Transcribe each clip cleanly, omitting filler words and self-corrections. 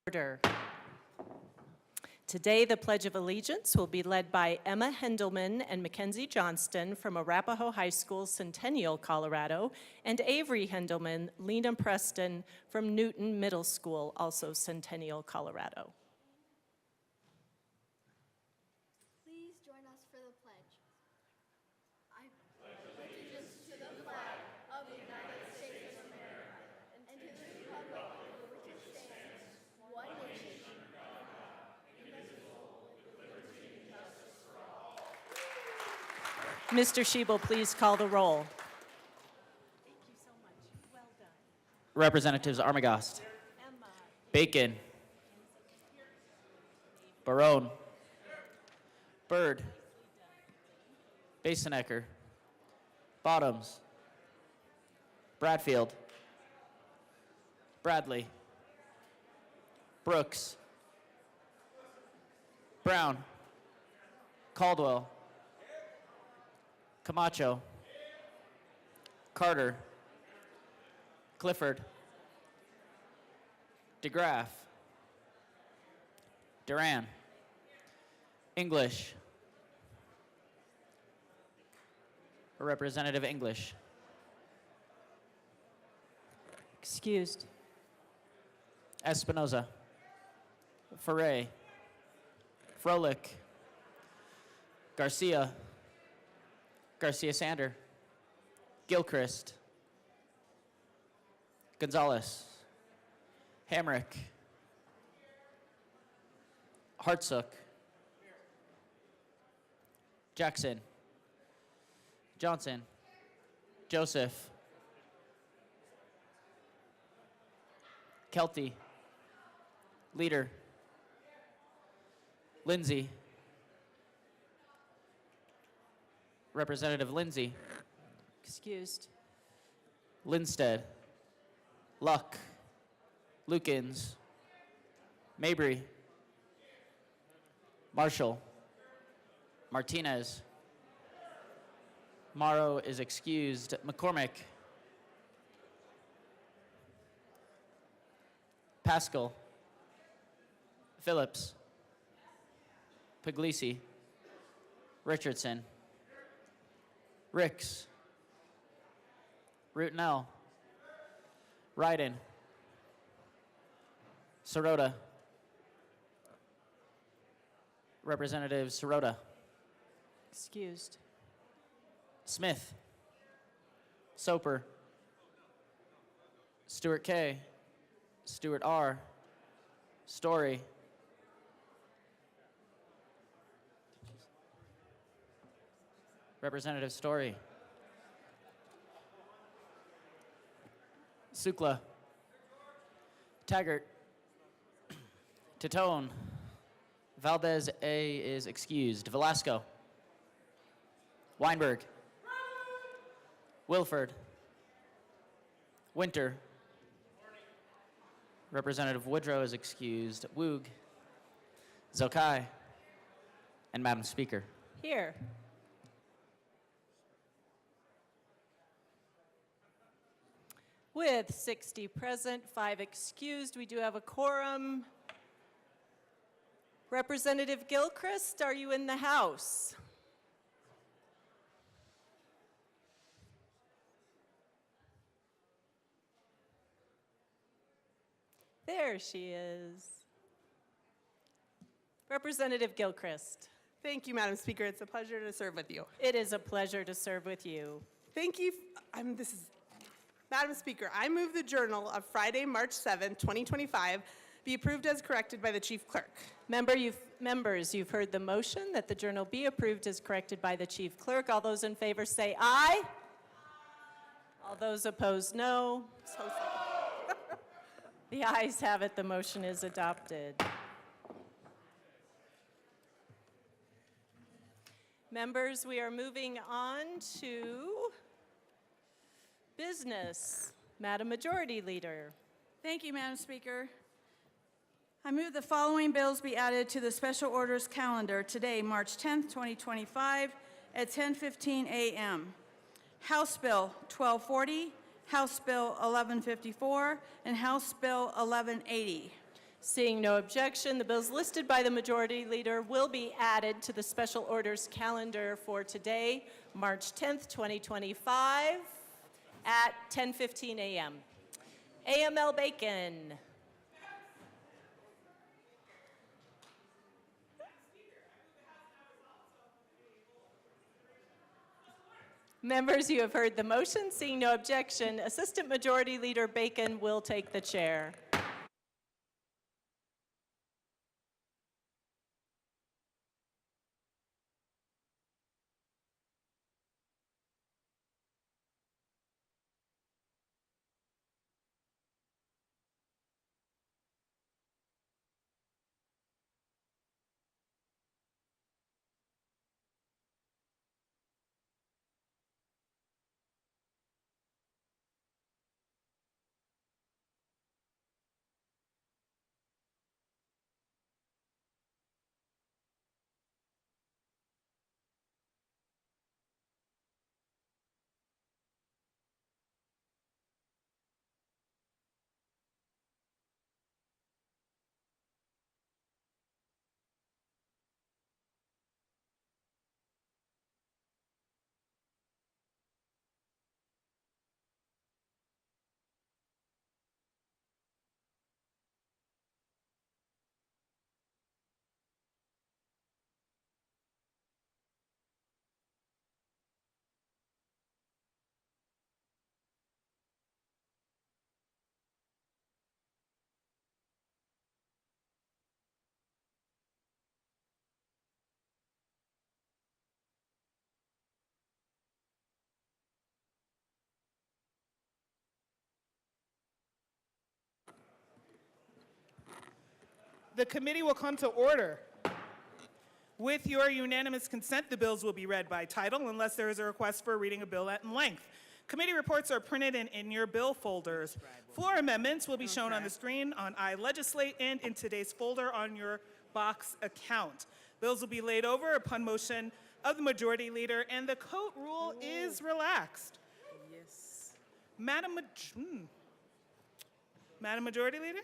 Order. Today, the Pledge of Allegiance will be led by Emma Hendelman and Mackenzie Johnston from Arapahoe High School, Centennial, Colorado, and Avery Hendelman, Lena Preston from Newton Middle School, also Centennial, Colorado. Please join us for the pledge. I pledge allegiance to the flag of the United States of America and to the republic for which it stands, one nation, Mr. Schiebel, please call the roll. Thank you so much. Well done. Representatives Armagost, Bacon, Barone, Byrd, Basenecker, Bottoms, Bradfield, Bradley, Brooks, Brown, Caldwell, Camacho, Carter, Clifford, DeGraff, Duran, English, Representative English, Excused. Espinoza, Foray, Froelich, Garcia, Garcia Sander, Gilchrist, Gonzalez, Hamrick, Hartsook, Jackson, Johnson, Joseph, Kelty, Leader, Lindsay, Representative Lindsay, Excused. Linstead, Luck, Lukens, Mabry, Marshall, Martinez, Morrow is excused, McCormick, Pascal, Phillips, Puglisi, Richardson, Ricks, Rutinell, Ryden, Sirota, Representative Sirota, Excused. Smith, Soper, Stewart K, Stewart R, Story, Representative Story, Sukla, Taggart, Titone, Valdez A is excused, Velasco, Weinberg, Wilford, Winter, Representative Woodrow is excused, Woog, Zokai, and Madam Speaker. Here. With 60 present, 5 excused, we do have a quorum. Representative Gilchrist, are you in the House? There she is. Representative Gilchrist. Thank you, Madam Speaker. It's a pleasure to serve with you. It is a pleasure to serve with you. Thank you. Madam Speaker, I move the Journal of Friday, March 7, 2025 be approved as corrected by the Chief Clerk. Members, you've heard the motion that the journal be approved as corrected by the Chief Clerk. All those in favor say aye. All those opposed, no. So sorry. The ayes have it. The motion is adopted. Members, we are moving on to business. Madam Majority Leader. Thank you, Madam Speaker. I move the following bills be added to the special orders calendar today, March 10th, 2025, at 10:15 a.m. House Bill 1240, House Bill 1154, and House Bill 1180. Seeing no objection, the bills listed by the Majority Leader will be added to the special orders calendar for today, March 10th, 2025, at 10:15 a.m. AML Bacon. Members, you have heard the motion. Seeing no objection, Assistant Majority Leader Bacon will take the chair. The committee will come to order. With your unanimous consent, the bills will be read by title unless there is a request for reading a bill at length. Committee reports are printed in your bill folders. Floor amendments will be shown on the screen on iLegislate and in today's folder on your box account. Bills will be laid over upon motion of the Majority Leader, and the coat rule is relaxed. Yes. Madam Majority Leader?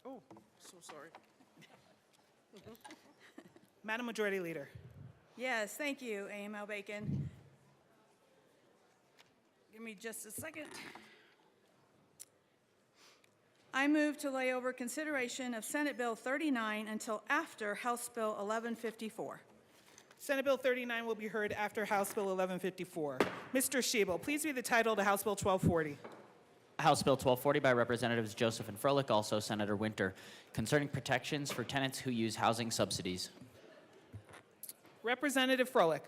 Oh, so sorry. Madam Majority Leader. Yes, thank you, AML Bacon. Give me just a second. I move to lay over consideration of Senate Bill 39 until after House Bill 1154. Senate Bill 39 will be heard after House Bill 1154. Mr. Schiebel, please read the title to House Bill 1240. House Bill 1240 by Representatives Joseph and Froelich, also Senator Winter, concerning protections for tenants who use housing subsidies. Representative Froelich.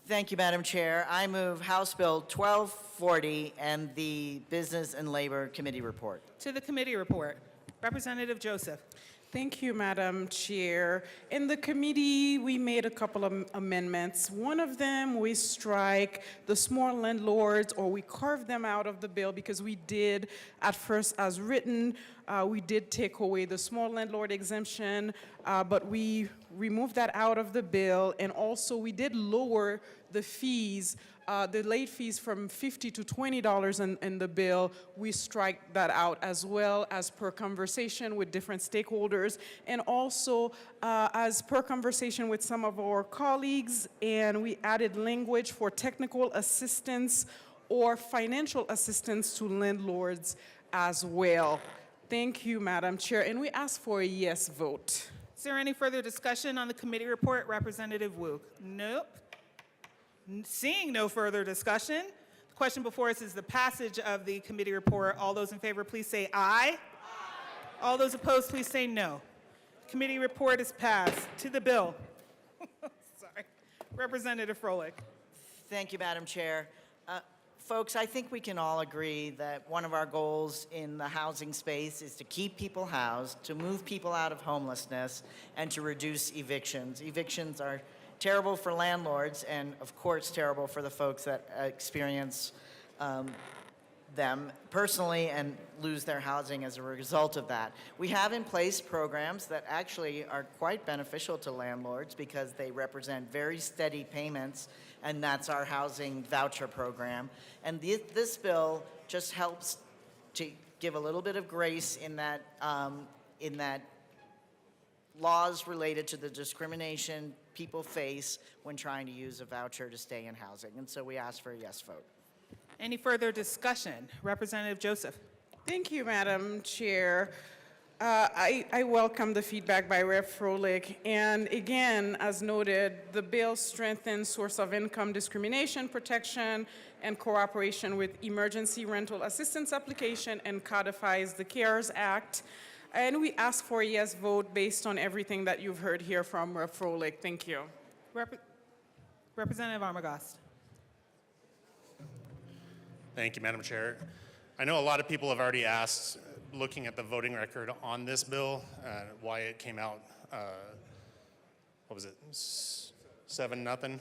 Thank you, Madam Chair. I move House Bill 1240 and the Business and Labor Committee report. To the committee report. Representative Joseph. Thank you, Madam Chair. In the committee, we made a couple of amendments. One of them, we strike the small landlords, or we carved them out of the bill because we did, at first as written, we did take away the small landlord exemption, but we removed that out of the bill, and also we did lower the fees, the late fees from $50 to $20 in the bill. We strike that out as well, as per conversation with different stakeholders, and also as per conversation with some of our colleagues, and we added language for technical assistance or financial assistance to landlords as well. Thank you, Madam Chair, and we ask for a yes vote. Is there any further discussion on the committee report? Representative Wu. Nope. Seeing no further discussion, the question before us is the passage of the committee report. All those in favor, please say aye. Aye. All those opposed, please say no. Committee report is passed. To the bill. Sorry. Representative Froelich. Thank you, Madam Chair. Folks, I think we can all agree that one of our goals in the housing space is to keep people housed, to move people out of homelessness, and to reduce evictions. Evictions are terrible for landlords and, of course, terrible for the folks that experience them personally and lose their housing as a result of that. We have in place programs that actually are quite beneficial to landlords because they represent very steady payments, and that's our housing voucher program. And this bill just helps to give a little bit of grace in that laws related to the discrimination people face when trying to use a voucher to stay in housing. And so we ask for a yes vote. Any further discussion? Representative Joseph. Thank you, Madam Chair. I welcome the feedback by Rep. Froelich. And again, as noted, the bill strengthens source of income discrimination protection and cooperation with emergency rental assistance application and codifies the CARES Act. And we ask for a yes vote based on everything that you've heard here from Rep. Froelich. Thank you. Representative Armagost. Thank you, Madam Chair. I know a lot of people have already asked, looking at the voting record on this bill, why it came out, what was it, 7-0.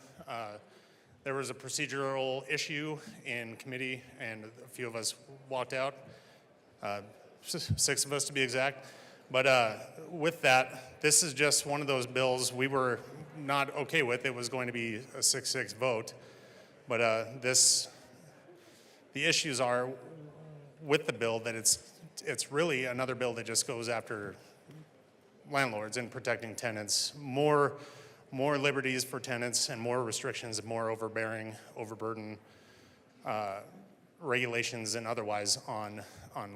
There was a procedural issue in committee, and a few of us walked out, 6 of us to be exact. But with that, this is just one of those bills we were not okay with. It was going to be a 6-6 vote. But the issues are with the bill that it's really another bill that just goes after landlords and protecting tenants. More liberties for tenants and more restrictions and more overburden regulations and otherwise on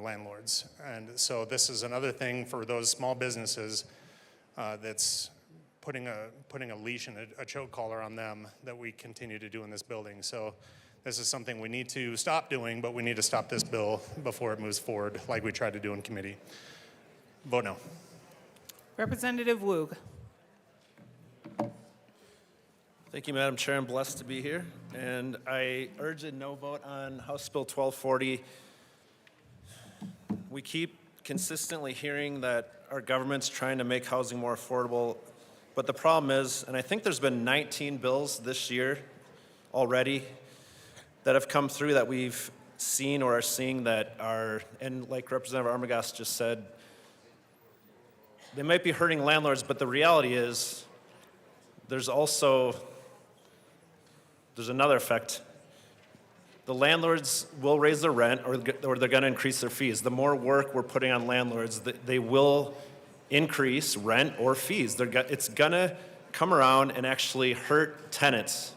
landlords. And so this is another thing for those small businesses that's putting a leash and a choke collar on them that we continue to do in this building. So this is something we need to stop doing, but we need to stop this bill before it moves forward like we tried to do in committee. Vote no. Representative Woog. Thank you, Madam Chair. I'm blessed to be here. And I urge a no vote on House Bill 1240. We keep consistently hearing that our government's trying to make housing more affordable. But the problem is, and I think there's been 19 bills this year already that have come through that we've seen or are seeing that are, and like Representative Armagost just said, they might be hurting landlords, but the reality is there's another effect. The landlords will raise their rent or they're going to increase their fees. The more work we're putting on landlords, they will increase rent or fees. It's going to come around and actually hurt tenants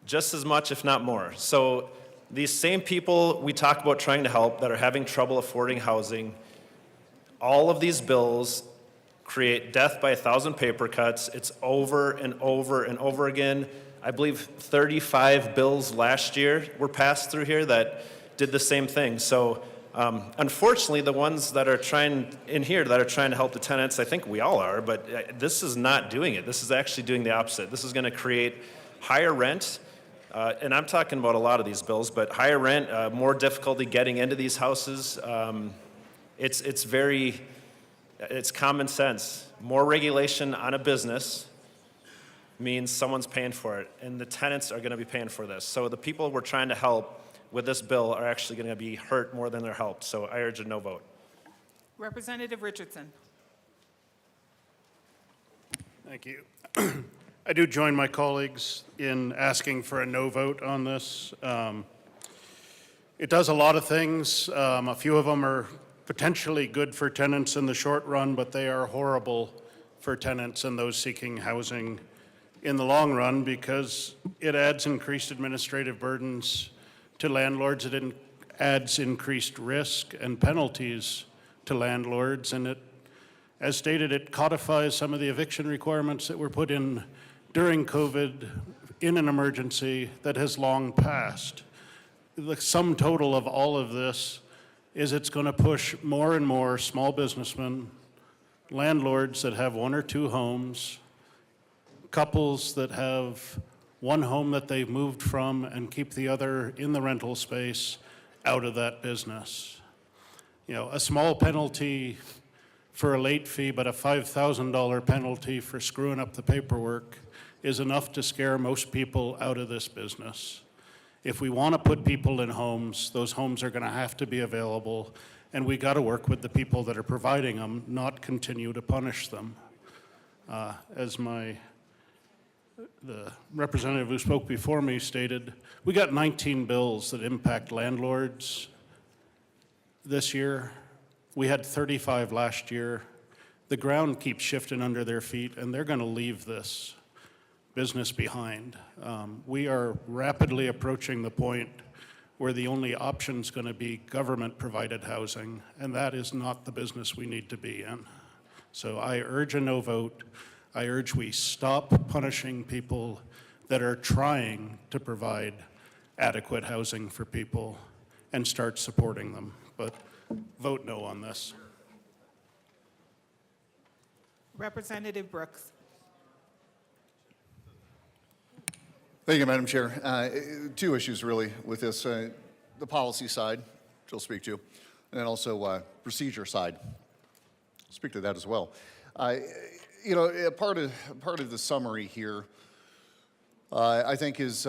just as much, if not more. So these same people we talk about trying to help that are having trouble affording housing, all of these bills create death by 1,000 paper cuts. It's over and over and over again. I believe 35 bills last year were passed through here that did the same thing. So unfortunately, the ones that are trying to help the tenants, I think we all are, but this is not doing it. This is actually doing the opposite. This is going to create higher rent, and I'm talking about a lot of these bills, but higher rent, more difficulty getting into these houses. It's common sense. More regulation on a business means someone's paying for it, and the tenants are going to be paying for this. So the people we're trying to help with this bill are actually going to be hurt more than they're helped. So I urge a no vote. Representative Richardson. Thank you. I do join my colleagues in asking for a no vote on this. It does a lot of things. A few of them are potentially good for tenants in the short run, but they are horrible for tenants and those seeking housing in the long run because it adds increased administrative burdens to landlords. It adds increased risk and penalties to landlords, and it, as stated, it codifies some of the eviction requirements that were put in during COVID in an emergency that has long passed. The sum total of all of this is it's going to push more and more small businessmen, landlords that have 1 or 2 homes, couples that have one home that they've moved from and keep the other in the rental space out of that business. You know, a small penalty for a late fee, but a $5,000 penalty for screwing up the paperwork is enough to scare most people out of this business. If we want to put people in homes, those homes are going to have to be available, and we got to work with the people that are providing them, not continue to punish them. As the representative who spoke before me stated, we got 19 bills that impact landlords this year. We had 35 last year. The ground keeps shifting under their feet, and they're going to leave this business behind. We are rapidly approaching the point where the only option is going to be government-provided housing, and that is not the business we need to be in. So I urge a no vote. I urge we stop punishing people that are trying to provide adequate housing for people and start supporting them. But vote no on this. Representative Brooks. Thank you, Madam Chair. Two issues really with this. The policy side, which I'll speak to, and then also procedure side. I'll speak to that as well. You know, part of the summary here, I think is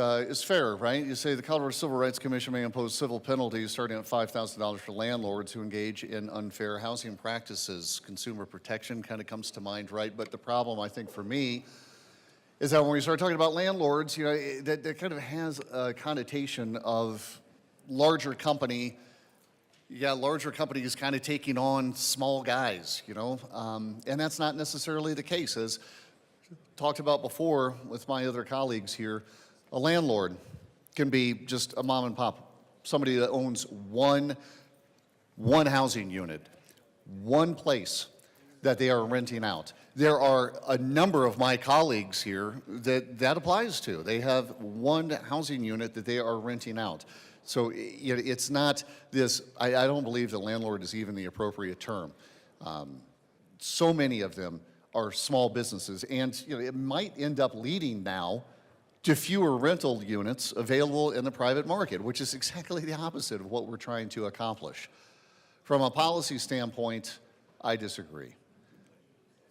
fair, right? You say the Colorado Civil Rights Commission may impose civil penalties starting at $5,000 for landlords who engage in unfair housing practices. Consumer protection kind of comes to mind, right? But the problem, I think, for me, is that when we start talking about landlords, you know, that kind of has a connotation of larger company. You got larger companies kind of taking on small guys, you know, and that's not necessarily the case. As talked about before with my other colleagues here, a landlord can be just a mom and pop, somebody that owns one housing unit, one place that they are renting out. There are a number of my colleagues here that applies to. They have one housing unit that they are renting out. So it's not this, I don't believe that landlord is even the appropriate term. So many of them are small businesses, and you know, it might end up leading now to fewer rental units available in the private market, which is exactly the opposite of what we're trying to accomplish. From a policy standpoint, I disagree.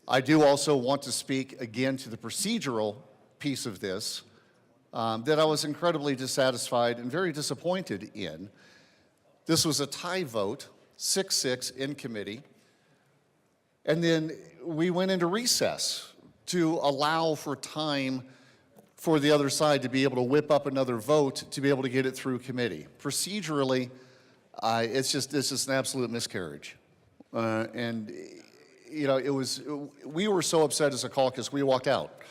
I do also want to speak again to the procedural piece of this that I was incredibly dissatisfied and very disappointed in. This was a tie vote, 6-6 in committee, and then we went into recess to allow for time for the other side to be able to whip up another vote to be able to get it through committee. Procedurally, it's just an absolute miscarriage. And you know, we were so upset as a caucus, we walked out.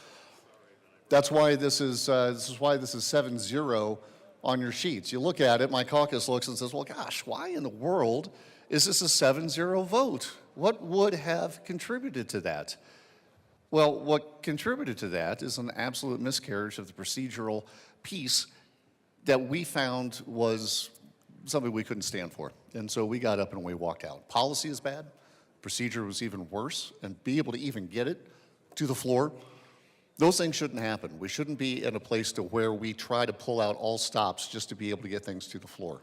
That's why this is 7-0 on your sheets. You look at it, my caucus looks and says, well, gosh, why in the world is this a 7-0 vote? What would have contributed to that? Well, what contributed to that is an absolute miscarriage of the procedural piece that we found was something we couldn't stand for. And so we got up and we walked out. Policy is bad. Procedure was even worse. And be able to even get it to the floor, those things shouldn't happen. We shouldn't be in a place to where we try to pull out all stops just to be able to get things to the floor.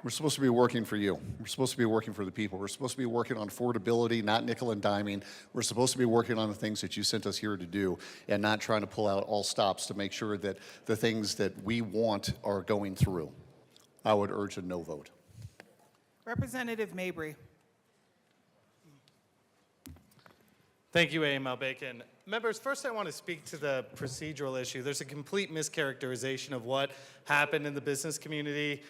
We're supposed to be working for you. We're supposed to be working for the people. We're supposed to be working on affordability, not nickel and diming. We're supposed to be working on the things that you sent us here to do and not trying to pull out all stops to make sure that the things that we want are going through. I would urge a no vote. Representative Mabry. Thank you, A.M.L. Bacon. Members, first I want to speak to the procedural issue. There's a complete mischaracterization of what happened in the business community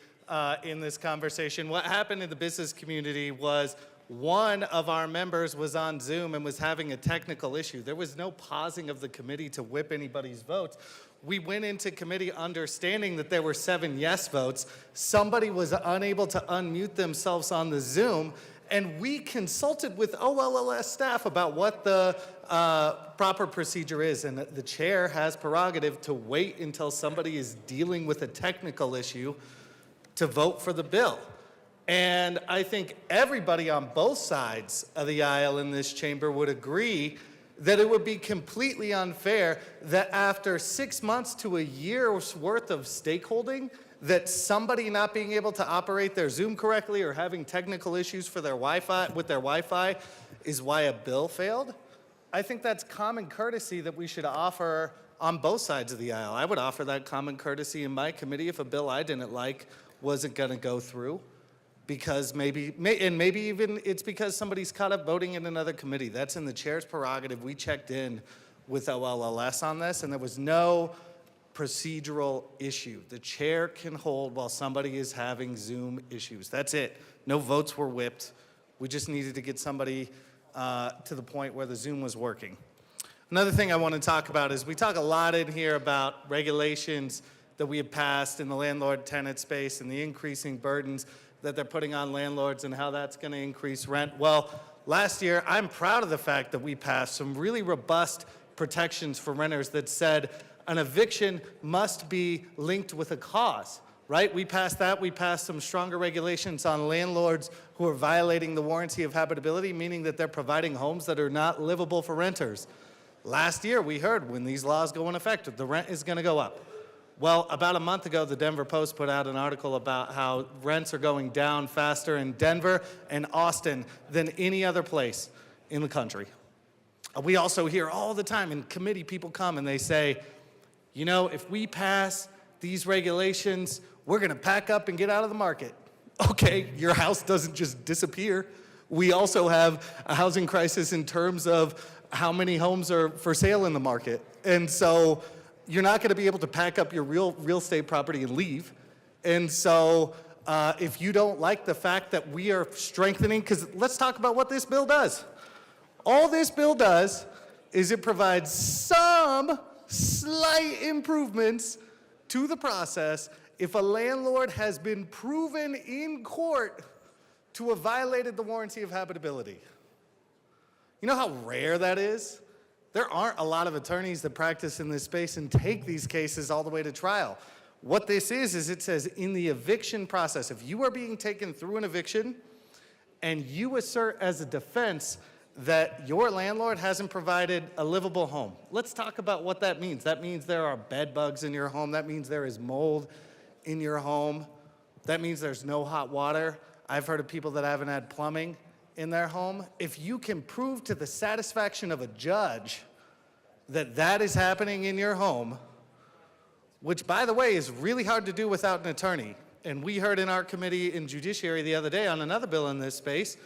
in this conversation. What happened in the business community was one of our members was on Zoom and was having a technical issue. There was no pausing of the committee to whip anybody's votes. We went into committee understanding that there were 7 yes votes. Somebody was unable to unmute themselves on the Zoom, and we consulted with OLLS staff about what the proper procedure is, and the chair has prerogative to wait until somebody is dealing with a technical issue to vote for the bill. And I think everybody on both sides of the aisle in this chamber would agree that it would be completely unfair that after 6 months to a year's worth of stakeholding, that somebody not being able to operate their Zoom correctly or having technical issues for their Wi-Fi is why a bill failed. I think that's common courtesy that we should offer on both sides of the aisle. I would offer that common courtesy in my committee if a bill I didn't like wasn't going to go through, because maybe even it's because somebody's caught up voting in another committee. That's in the chair's prerogative. We checked in with OLLS on this, and there was no procedural issue. The chair can hold while somebody is having Zoom issues. That's it. No votes were whipped. We just needed to get somebody to the point where the Zoom was working. Another thing I want to talk about is we talk a lot in here about regulations that we have passed in the landlord-tenant space and the increasing burdens that they're putting on landlords and how that's going to increase rent. Well, last year, I'm proud of the fact that we passed some really robust protections for renters that said an eviction must be linked with a cause, right? We passed that. We passed some stronger regulations on landlords who are violating the warranty of habitability, meaning that they're providing homes that are not livable for renters. Last year, we heard when these laws go in effect, the rent is going to go up. Well, about a month ago, the Denver Post put out an article about how rents are going down faster in Denver and Austin than any other place in the country. We also hear all the time in committee, people come and they say, you know, if we pass these regulations, we're going to pack up and get out of the market. Okay, your house doesn't just disappear. We also have a housing crisis in terms of how many homes are for sale in the market. And so you're not going to be able to pack up your real estate property and leave. And so if you don't like the fact that we are strengthening, because let's talk about what this bill does. All this bill does is it provides some slight improvements to the process if a landlord has been proven in court to have violated the warranty of habitability. You know how rare that is? There aren't a lot of attorneys that practice in this space and take these cases all the way to trial. What this is it says in the eviction process, if you are being taken through an eviction and you assert as a defense that your landlord hasn't provided a livable home. Let's talk about what that means. That means there are bed bugs in your home. That means there is mold in your home. That means there's no hot water. I've heard of people that haven't had plumbing in their home. If you can prove to the satisfaction of a judge that that is happening in your home, which, by the way, is really hard to do without an attorney. And we heard in our committee in Judiciary the other day on another bill in this space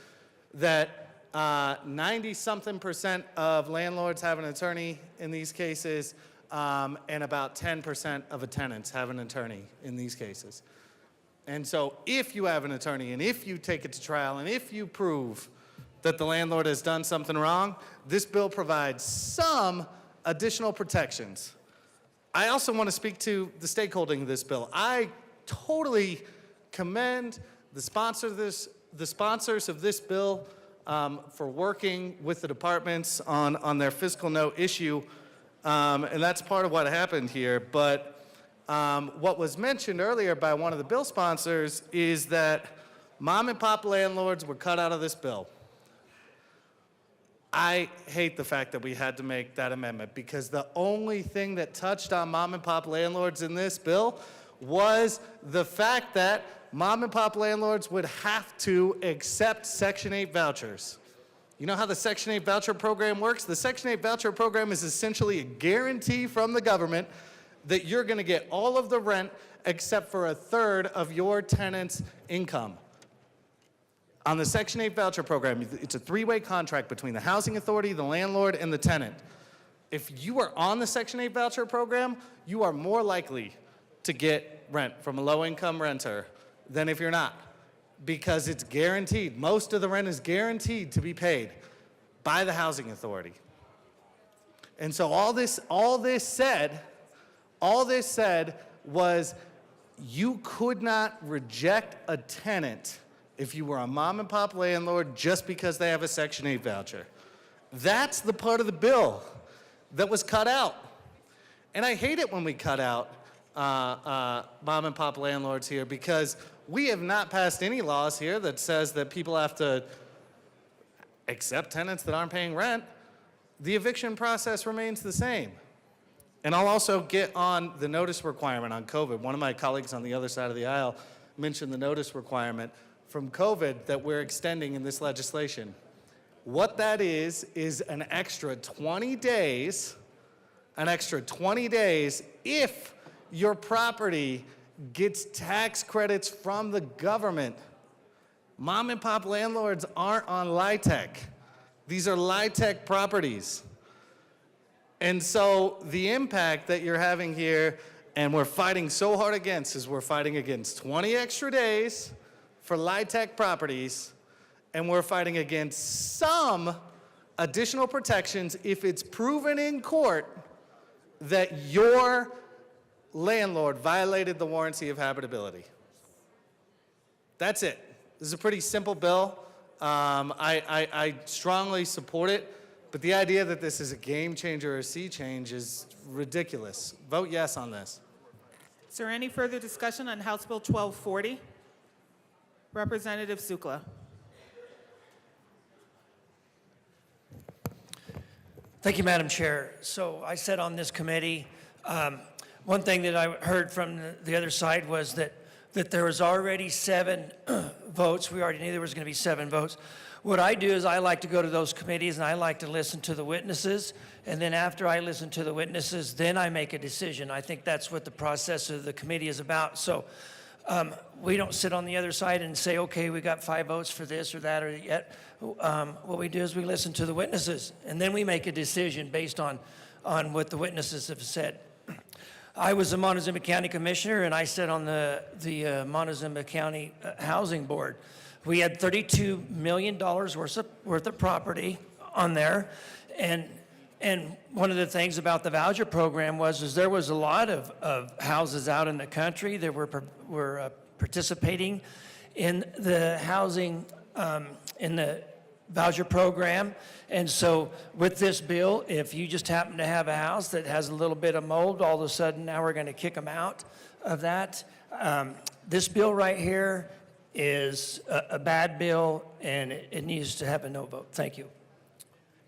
that 90-something% of landlords have an attorney in these cases, and about 10% of tenants have an attorney in these cases. And so if you have an attorney and if you take it to trial and if you prove that the landlord has done something wrong, this bill provides some additional protections. I also want to speak to the stakeholding of this bill. I totally commend the sponsors of this bill for working with the departments on their fiscal note issue, and that's part of what happened here. But what was mentioned earlier by one of the bill sponsors is that mom and pop landlords were cut out of this bill. I hate the fact that we had to make that amendment because the only thing that touched on mom and pop landlords in this bill was the fact that mom and pop landlords would have to accept Section 8 vouchers. You know how the Section 8 voucher program works? The Section 8 voucher program is essentially a guarantee from the government that you're going to get all of the rent except for a third of your tenant's income. On the Section 8 voucher program, it's a three-way contract between the housing authority, the landlord, and the tenant. If you are on the Section 8 voucher program, you are more likely to get rent from a low-income renter than if you're not, because it's guaranteed. Most of the rent is guaranteed to be paid by the housing authority. And so all this said was you could not reject a tenant if you were a mom and pop landlord just because they have a Section 8 voucher. That's the part of the bill that was cut out. And I hate it when we cut out mom and pop landlords here because we have not passed any laws here that says that people have to accept tenants that aren't paying rent. The eviction process remains the same. And I'll also get on the notice requirement on COVID. One of my colleagues on the other side of the aisle mentioned the notice requirement from COVID that we're extending in this legislation. What that is an extra 20 days, if your property gets tax credits from the government. Mom and pop landlords aren't on LIHTC. These are LIHTC properties. And so the impact that you're having here And we're fighting so hard against is we're fighting against 20 extra days for LIHTC properties, and we're fighting against some additional protections if it's proven in court that your landlord violated the warranty of habitability. That's it. This is a pretty simple bill. I strongly support it, but the idea that this is a game changer or a sea change is ridiculous. Vote yes on this. Is there any further discussion on House Bill 1240? Representative Sukla. Thank you, Madam Chair. So I said on this committee, one thing that I heard from the other side was that there was already 7 votes. We already knew there was going to be 7 votes. What I do is I like to go to those committees and I like to listen to the witnesses. And then after I listen to the witnesses, then I make a decision. I think that's what the process of the committee is about. So we don't sit on the other side and say, okay, we got 5 votes for this or that or yet. What we do is we listen to the witnesses, and then we make a decision based on what the witnesses have said. I was a Montezuma County Commissioner, and I sat on the Montezuma County Housing Board. We had $32 million worth of property on there, and one of the things about the voucher program was there was a lot of houses out in the country that were participating in the housing in the voucher program. And so with this bill, if you just happen to have a house that has a little bit of mold, all of a sudden now we're going to kick them out of that. This bill right here is a bad bill, and it needs to have a no vote. Thank you.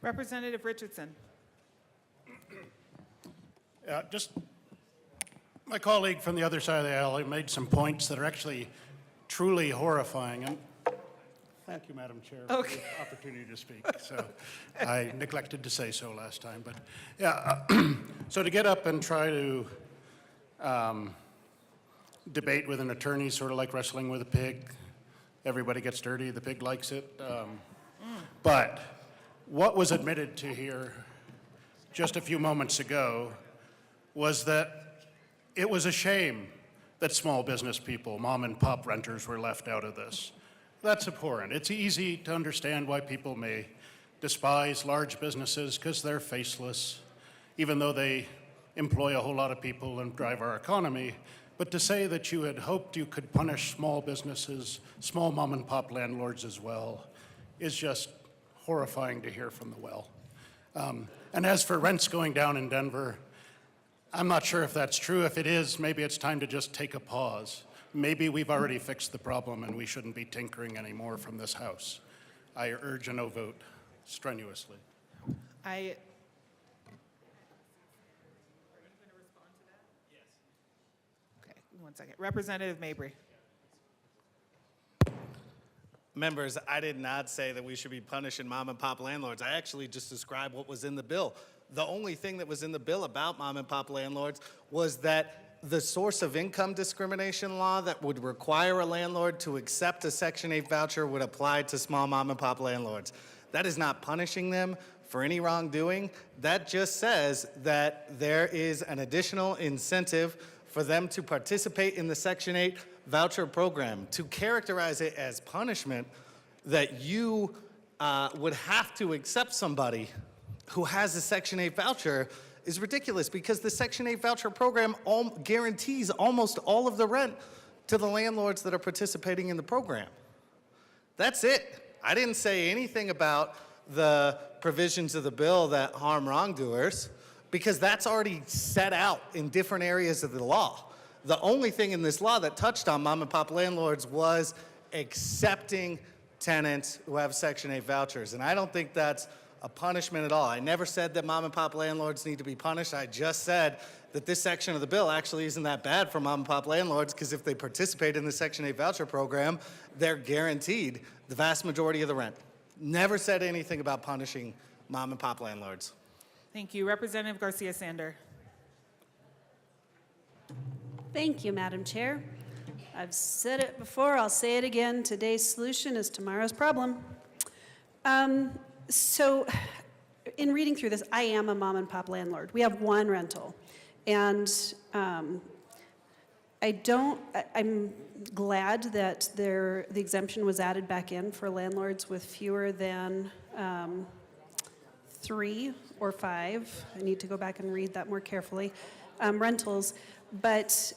Representative Richardson. Just my colleague from the other side of the aisle made some points that are actually truly horrifying. And thank you, Madam Chair, for the opportunity to speak. So I neglected to say so last time, but yeah. So to get up and try to debate with an attorney, sort of like wrestling with a pig. Everybody gets dirty. The pig likes it. But what was admitted to here just a few moments ago was that it was a shame that small business people, mom and pop renters, were left out of this. That's abhorrent. It's easy to understand why people may despise large businesses because they're faceless, even though they employ a whole lot of people and drive our economy. But to say that you had hoped you could punish small businesses, small mom and pop landlords as well, is just horrifying to hear from the well. And as for rents going down in Denver, I'm not sure if that's true. If it is, maybe it's time to just take a pause. Maybe we've already fixed the problem and we shouldn't be tinkering anymore from this House. I urge a no vote strenuously. Okay, 1 second. Representative Mabry. Members, I did not say that we should be punishing mom and pop landlords. I actually just described what was in the bill. The only thing that was in the bill about mom and pop landlords was that the source of income discrimination law that would require a landlord to accept a Section 8 voucher would apply to small mom and pop landlords. That is not punishing them for any wrongdoing. That just says that there is an additional incentive for them to participate in the Section 8 voucher program. To characterize it as punishment that you would have to accept somebody who has a Section 8 voucher is ridiculous, because the Section 8 voucher program guarantees almost all of the rent to the landlords that are participating in the program. That's it. I didn't say anything about the provisions of the bill that harm wrongdoers, because that's already set out in different areas of the law. The only thing in this law that touched on mom and pop landlords was accepting tenants who have Section 8 vouchers. And I don't think that's a punishment at all. I never said that mom and pop landlords need to be punished. I just said that this section of the bill actually isn't that bad for mom and pop landlords, because if they participate in the Section 8 voucher program, they're guaranteed the vast majority of the rent. Never said anything about punishing mom and pop landlords. Thank you. Representative Garcia Sander. Thank you, Madam Chair. I've said it before, I'll say it again. Today's solution is tomorrow's problem. So in reading through this, I am a mom and pop landlord. We have one rental. And I'm glad that the exemption was added back in for landlords with fewer than 3 or 5. I need to go back and read that more carefully, rentals. But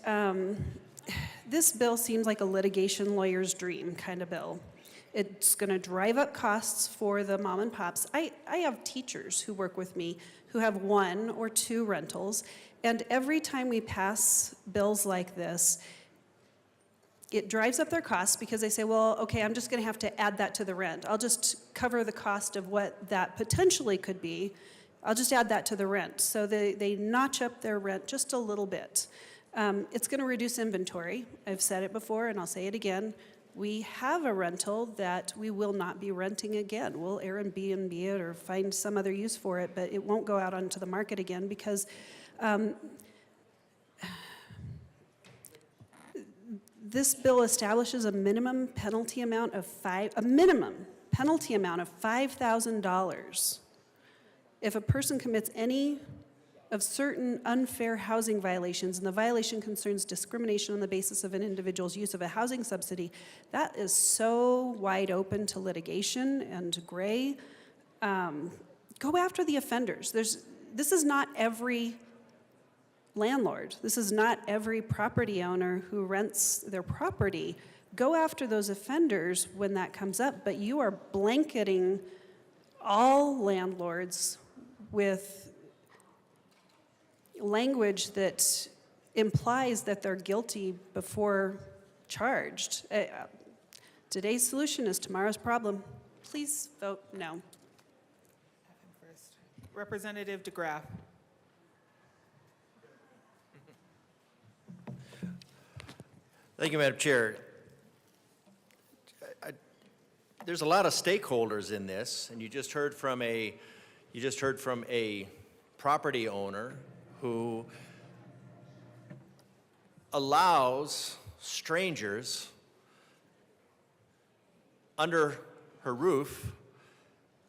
this bill seems like a litigation lawyer's dream kind of bill. It's going to drive up costs for the mom and pops. I have teachers who work with me who have 1 or 2 rentals, and every time we pass bills like this, it drives up their costs because they say, well, okay, I'm just going to have to add that to the rent. I'll just cover the cost of what that potentially could be. I'll just add that to the rent. So they notch up their rent just a little bit. It's going to reduce inventory. I've said it before, and I'll say it again. We have a rental that we will not be renting again. We'll Airbnb it or find some other use for it, but it won't go out onto the market again because this bill establishes a minimum penalty amount of $5,000 if a person commits any of certain unfair housing violations, and the violation concerns discrimination on the basis of an individual's use of a housing subsidy. That is so wide open to litigation and gray. Go after the offenders. This is not every landlord. This is not every property owner who rents their property. Go after those offenders when that comes up, but you are blanketing all landlords with language that implies that they're guilty before charged. Today's solution is tomorrow's problem. Please vote no. Representative DeGraff. Thank you, Madam Chair. There's a lot of stakeholders in this, and you just heard from a property owner who allows strangers under her roof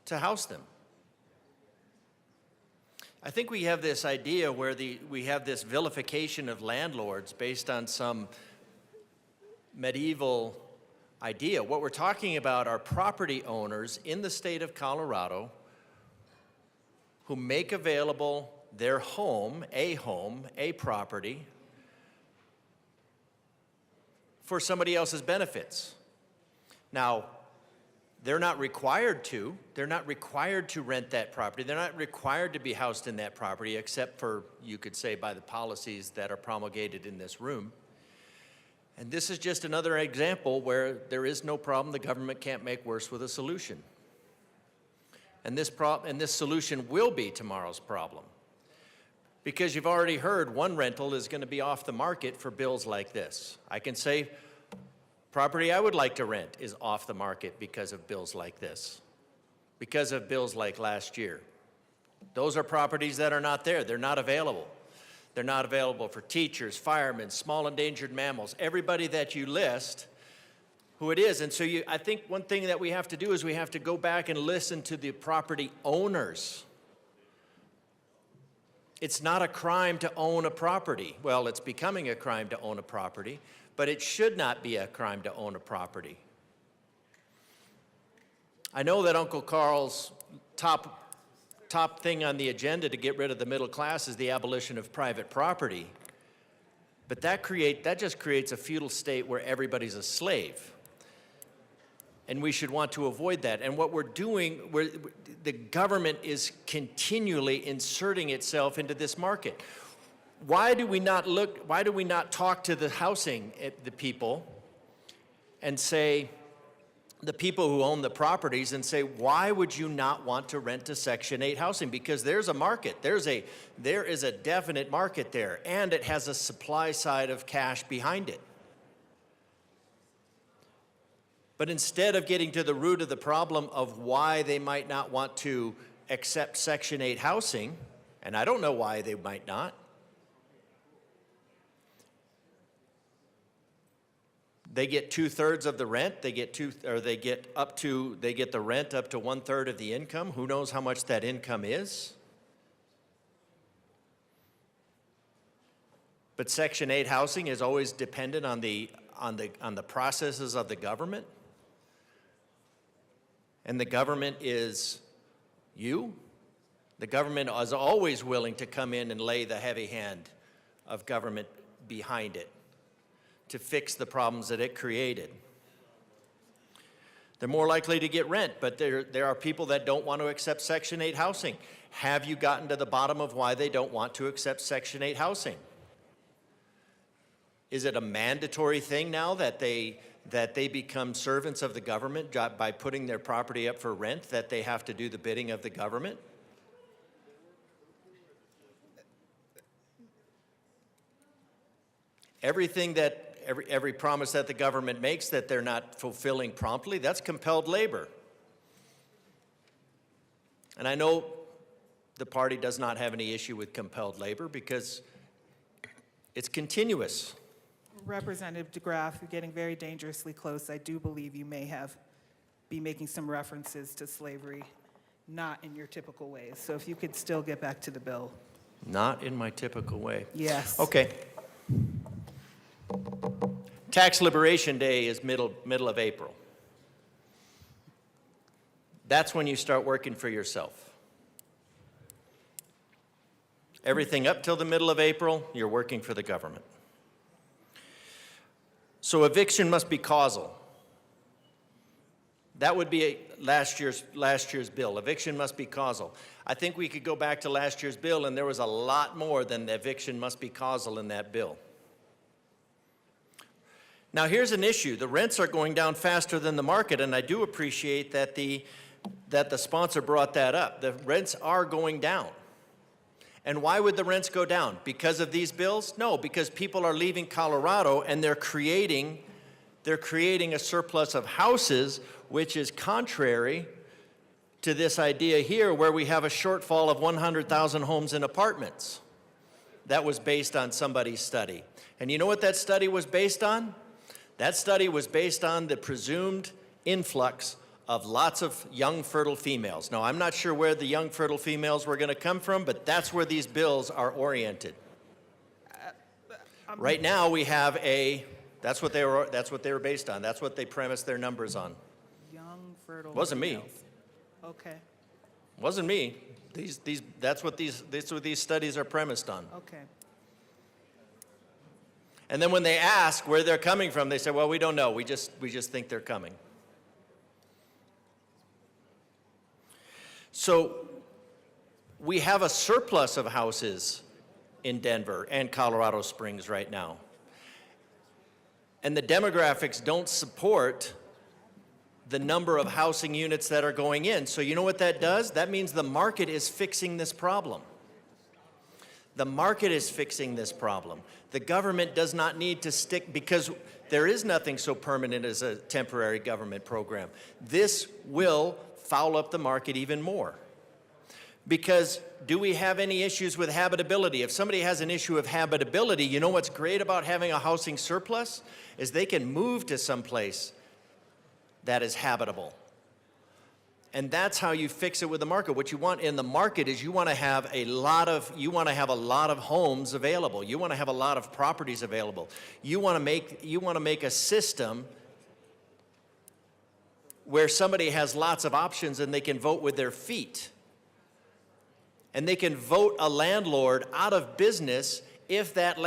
to house them. I think we have this idea where we have this vilification of landlords based on some medieval idea. What we're talking about are property owners in the state of Colorado who make available their home, a property, for somebody else's benefits. Now, they're not required to. They're not required to rent that property. They're not required to be housed in that property, except for, you could say, by the policies that are promulgated in this room. And this is just another example where there is no problem the government can't make worse with a solution. And this solution will be tomorrow's problem. Because you've already heard one rental is going to be off the market for bills like this. I can say property I would like to rent is off the market because of bills like this, because of bills like last year. Those are properties that are not there. They're not available. They're not available for teachers, firemen, small endangered mammals, everybody that you list, who it is. And so I think one thing that we have to do is we have to go back and listen to the property owners. It's not a crime to own a property. Well, it's becoming a crime to own a property, but it should not be a crime to own a property. I know that Uncle Carl's top thing on the agenda to get rid of the middle class is the abolition of private property, but that just creates a feudal state where everybody's a slave. And we should want to avoid that. And what we're doing, the government is continually inserting itself into this market. Why do we not talk to the housing, the people, and say, the people who own the properties, and say, why would you not want to rent to Section 8 housing? Because there's a market. There is a definite market there, and it has a supply side of cash behind it. But instead of getting to the root of the problem of why they might not want to accept Section 8 housing, and I don't know why they might not, they get 2/3 of the rent. They get the rent up to 1/3 of the income. Who knows how much that income is? But Section 8 housing is always dependent on the processes of the government. And the government is you. The government is always willing to come in and lay the heavy hand of government behind it to fix the problems that it created. They're more likely to get rent, but there are people that don't want to accept Section 8 housing. Have you gotten to the bottom of why they don't want to accept Section 8 housing? Is it a mandatory thing now that they become servants of the government by putting their property up for rent, that they have to do the bidding of the government? Everything that, every promise that the government makes that they're not fulfilling promptly, that's compelled labor. And I know the party does not have any issue with compelled labor because it's continuous. Representative DeGraff, you're getting very dangerously close. I do believe you may be making some references to slavery, not in your typical ways. So if you could still get back to the bill. Not in my typical way. Yes. Okay. Tax Liberation Day is middle of April. That's when you start working for yourself. Everything up till the middle of April, you're working for the government. So eviction must be causal. That would be last year's bill. Eviction must be causal. I think we could go back to last year's bill and there was a lot more than the eviction must be causal in that bill. Now here's an issue. The rents are going down faster than the market, and I do appreciate that the sponsor brought that up. The rents are going down. And why would the rents go down? Because of these bills? No, because people are leaving Colorado and they're creating a surplus of houses, which is contrary to this idea here where we have a shortfall of 100,000 homes and apartments. That was based on somebody's study. And you know what that study was based on? That study was based on the presumed influx of lots of young, fertile females. Now, I'm not sure where the young, fertile females were going to come from, but that's where these bills are oriented. Right now, we have that's what they were based on. That's what they premised their numbers on. Young, fertile Wasn't females. me. Okay. Wasn't me. That's what these studies are premised on. Okay. And then when they ask where they're coming from, they say, well, we don't know. We just think they're coming. So we have a surplus of houses in Denver and Colorado Springs right now. And the demographics don't support the number of housing units that are going in. So you know what that does? That means the market is fixing this problem. The market is fixing this problem. The government does not need to stick, because there is nothing so permanent as a temporary government program. This will foul up the market even more. Because do we have any issues with habitability? If somebody has an issue of habitability, you know what's great about having a housing surplus? Is they can move to some place that is habitable. And that's how you fix it with the market. What you want in the market is you want to have a lot of homes available. You want to have a lot of properties available. You want to make a system where somebody has lots of options and they can vote with their feet. And they can vote a landlord out of business if that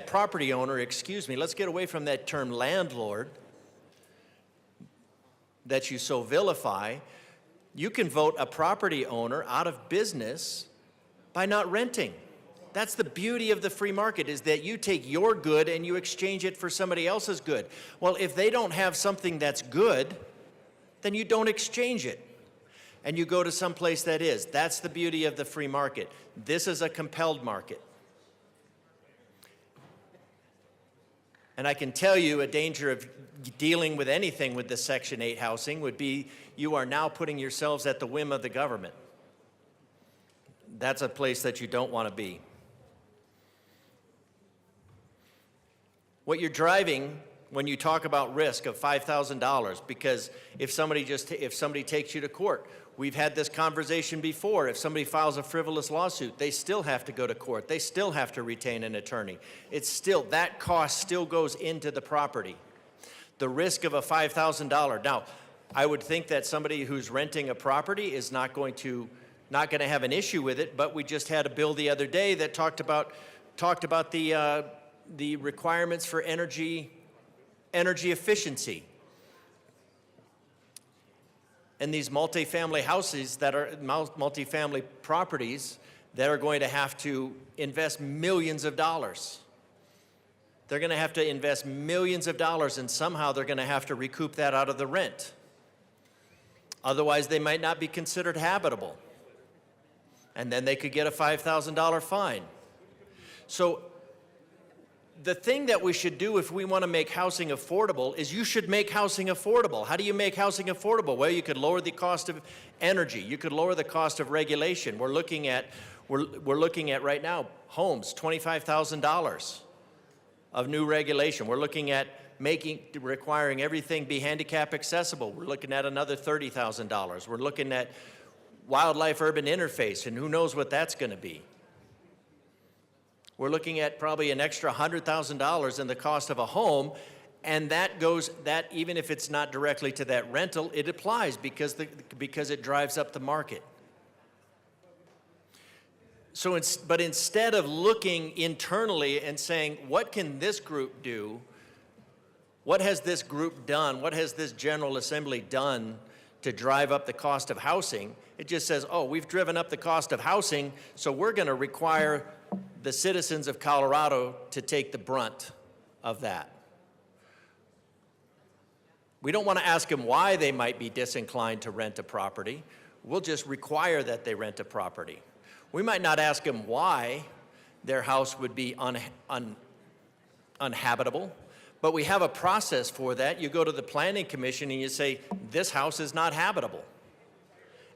property owner, let's get away from that term landlord that you so vilify. You can vote a property owner out of business by not renting. That's the beauty of the free market, is that you take your good and you exchange it for somebody else's good. Well, if they don't have something that's good, then you don't exchange it. And you go to some place that is. That's the beauty of the free market. This is a compelled market. And I can tell you a danger of dealing with anything with the Section 8 housing would be you are now putting yourselves at the whim of the government. That's a place that you don't want to be. What you're driving when you talk about risk of $5,000, because if somebody takes you to court, we've had this conversation before. If somebody files a frivolous lawsuit, they still have to go to court. They still have to retain an attorney. It's still, that cost still goes into the property. The risk of a $5,000. Now, I would think that somebody who's renting a property is not going to have an issue with it, but we just had a bill the other day that talked about the requirements for energy efficiency. And these multifamily houses that are multifamily properties that are going to have to invest millions of dollars. They're going to have to invest millions of dollars, and somehow they're going to have to recoup that out of the rent. Otherwise, they might not be considered habitable. And then they could get a $5,000 fine. So the thing that we should do if we want to make housing affordable is you should make housing affordable. How do you make housing affordable? Well, you could lower the cost of energy. You could lower the cost of regulation. We're looking at right now homes, $25,000 of new regulation. We're looking at requiring everything be handicap accessible. We're looking at another $30,000. We're looking at wildlife-urban interface, and who knows what that's going to be. We're looking at probably an extra $100,000 in the cost of a home, and that even if it's not directly to that rental, it applies because it drives up the market. So, but instead of looking internally and saying, what can this group do? What has this group done? What has this General Assembly done to drive up the cost of housing? It just says, oh, we've driven up the cost of housing, so we're going to require the citizens of Colorado to take the brunt of that. We don't want to ask them why they might be disinclined to rent a property. We'll just require that they rent a property. We might not ask them why their house would be uninhabitable, but we have a process for that. You go to the Planning Commission and you say, this house is not habitable.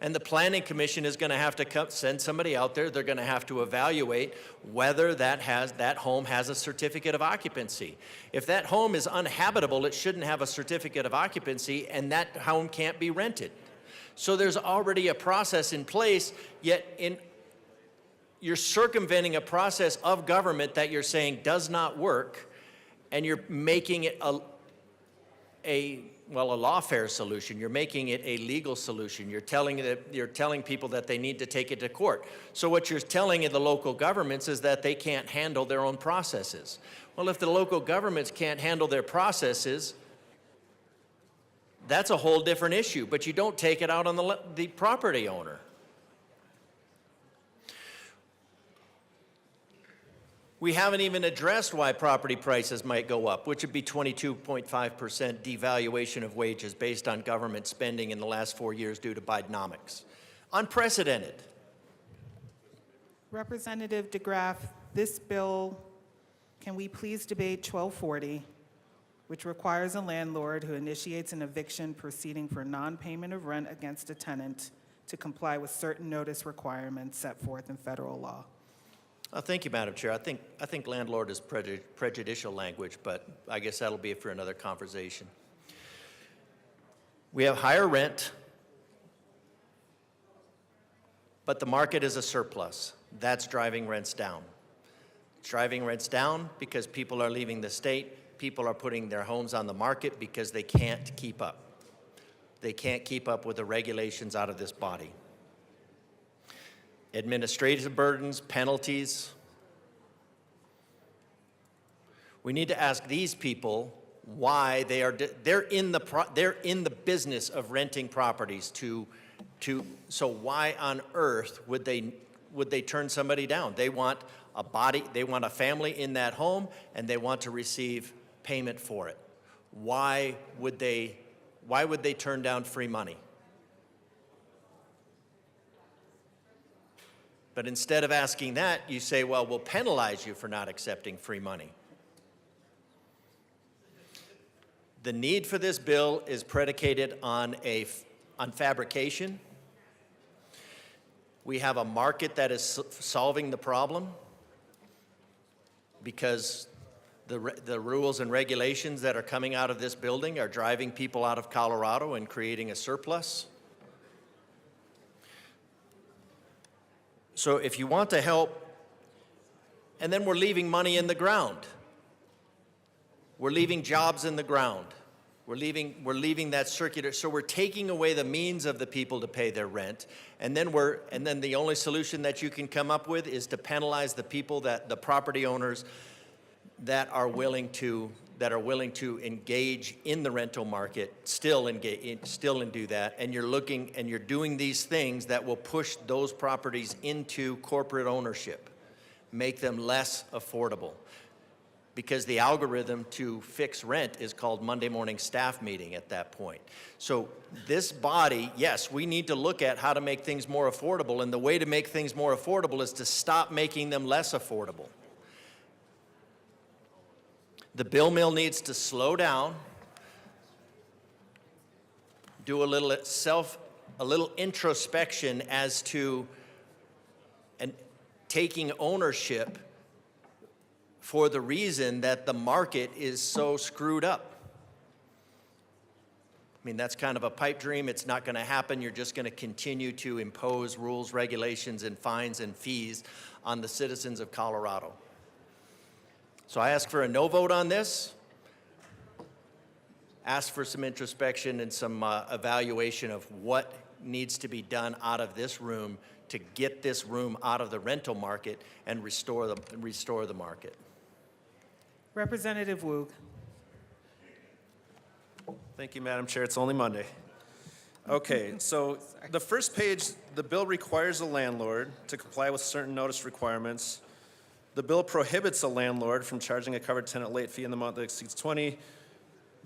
And the Planning Commission is going to have to send somebody out there. They're going to have to evaluate whether that home has a certificate of occupancy. If that home is uninhabitable, it shouldn't have a certificate of occupancy, and that home can't be rented. So there's already a process in place, yet you're circumventing a process of government that you're saying does not work, and you're making it a lawfare solution. You're making it a legal solution. You're telling people that they need to take it to court. So what you're telling the local governments is that they can't handle their own processes. Well, if the local governments can't handle their processes, that's a whole different issue, but you don't take it out on the property owner. We haven't even addressed why property prices might go up, which would be 22.5% devaluation of wages based on government spending in the last 4 years due to Bidenomics. Unprecedented. Representative DeGraff, this bill, can we please debate 1240, which requires a landlord who initiates an eviction proceeding for non-payment of rent against a tenant to comply with certain notice requirements set forth in federal law? Thank you, Madam Chair. I think landlord is prejudicial language, but I guess that'll be for another conversation. We have higher rent, but the market is a surplus. That's driving rents down. It's driving rents down because people are leaving the state. People are putting their homes on the market because they can't keep up. They can't keep up with the regulations out of this body. Administrative burdens, penalties. We need to ask these people why they're in the business of renting properties so why on earth would they turn somebody down? They want a family in that home, and they want to receive payment for it. Why would they turn down free money? But instead of asking that, you say, well, we'll penalize you for not accepting free money. The need for this bill is predicated on fabrication. We have a market that is solving the problem because The rules and regulations that are coming out of this building are driving people out of Colorado and creating a surplus. So if you want to help, and then we're leaving money in the ground. We're leaving jobs in the ground. We're leaving that circular, so we're taking away the means of the people to pay their rent, and then the only solution that you can come up with is to penalize the people, the property owners that are willing to engage in the rental market, still and do that, and you're doing these things that will push those properties into corporate ownership, make them less affordable. Because the algorithm to fix rent is called Monday morning staff meeting at that point. So this body, yes, we need to look at how to make things more affordable, and the way to make things more affordable is to stop making them less affordable. The bill mill needs to slow down, do a little introspection as to taking ownership for the reason that the market is so screwed up. I mean, that's kind of a pipe dream. It's not going to happen. You're just going to continue to impose rules, regulations, and fines and fees on the citizens of Colorado. So I ask for a no vote on this. Ask for some introspection and some evaluation of what needs to be done out of this room to get this room out of the rental market and restore the market. Representative Woog. Thank you, Madam Chair. It's only Monday. Okay, so the first page, the bill requires a landlord to comply with certain notice requirements. The bill prohibits a landlord from charging a covered tenant late fee in the amount that exceeds 20.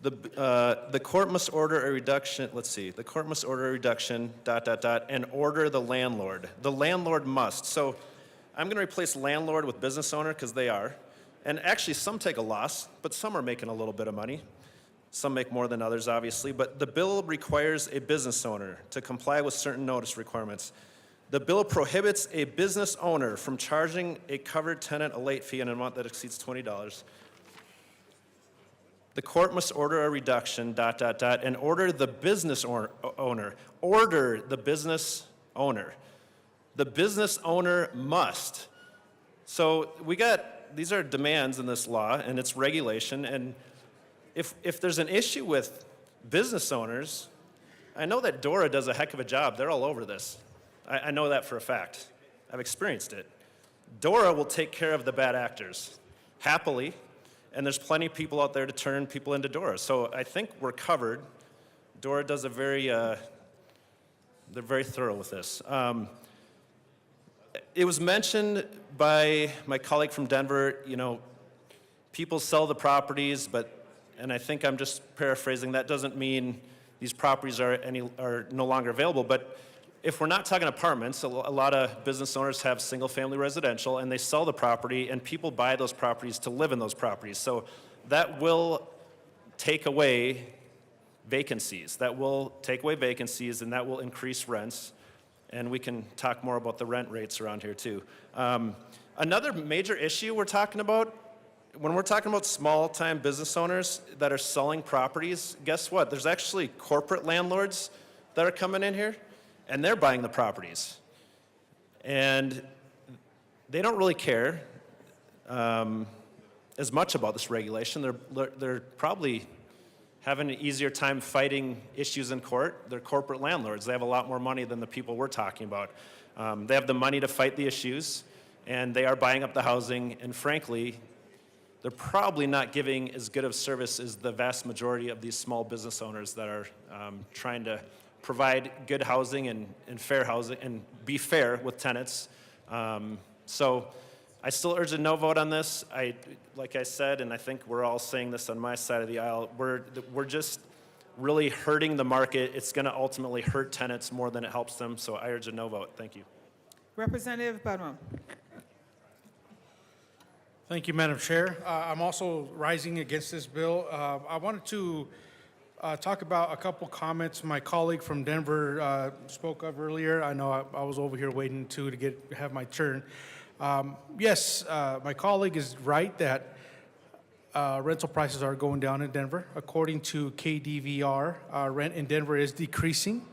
The court must order a reduction, the court must order a reduction, ... and order the landlord. The landlord must. So I'm going to replace landlord with business owner because they are. And actually, some take a loss, but some are making a little bit of money. Some make more than others, obviously. But the bill requires a business owner to comply with certain notice requirements. The bill prohibits a business owner from charging a covered tenant a late fee in an amount that exceeds $20. The court must order a reduction, ... and order the business owner. Order the business owner. The business owner must. So these are demands in this law, and it's regulation, and if there's an issue with business owners, I know that DORA does a heck of a job. They're all over this. I know that for a fact. I've experienced it. DORA will take care of the bad actors, happily, and there's plenty of people out there to turn people into DORA. So I think we're covered. DORA does they're very thorough with this. It was mentioned by my colleague from Denver, people sell the properties, and I think I'm just paraphrasing, that doesn't mean these properties are no longer available, but if we're not talking apartments, a lot of business owners have single-family residential, and they sell the property, and people buy those properties to live in those properties. So that will take away vacancies. That will take away vacancies, and that will increase rents. And we can talk more about the rent rates around here, too. Another major issue we're talking about, when we're talking about small-time business owners that are selling properties, guess what? There's actually corporate landlords that are coming in here, and they're buying the properties. And they don't really care as much about this regulation. They're probably having an easier time fighting issues in court. They're corporate landlords. They have a lot more money than the people we're talking about. They have the money to fight the issues, and they are buying up the housing, and frankly, they're probably not giving as good of service as the vast majority of these small business owners that are trying to provide good housing and fair housing and be fair with tenants. So I still urge a no vote on this. Like I said, and I think we're all saying this on my side of the aisle, we're just really hurting the market. It's going to ultimately hurt tenants more than it helps them, so I urge a no vote. Thank you. Representative Budman. Thank you, Madam Chair. I'm also rising against this bill. I wanted to talk about a couple comments my colleague from Denver spoke of earlier. I know I was over here waiting to have my turn. Yes, my colleague is right that rental prices are going down in Denver. According to KDVR, rent in Denver is decreasing.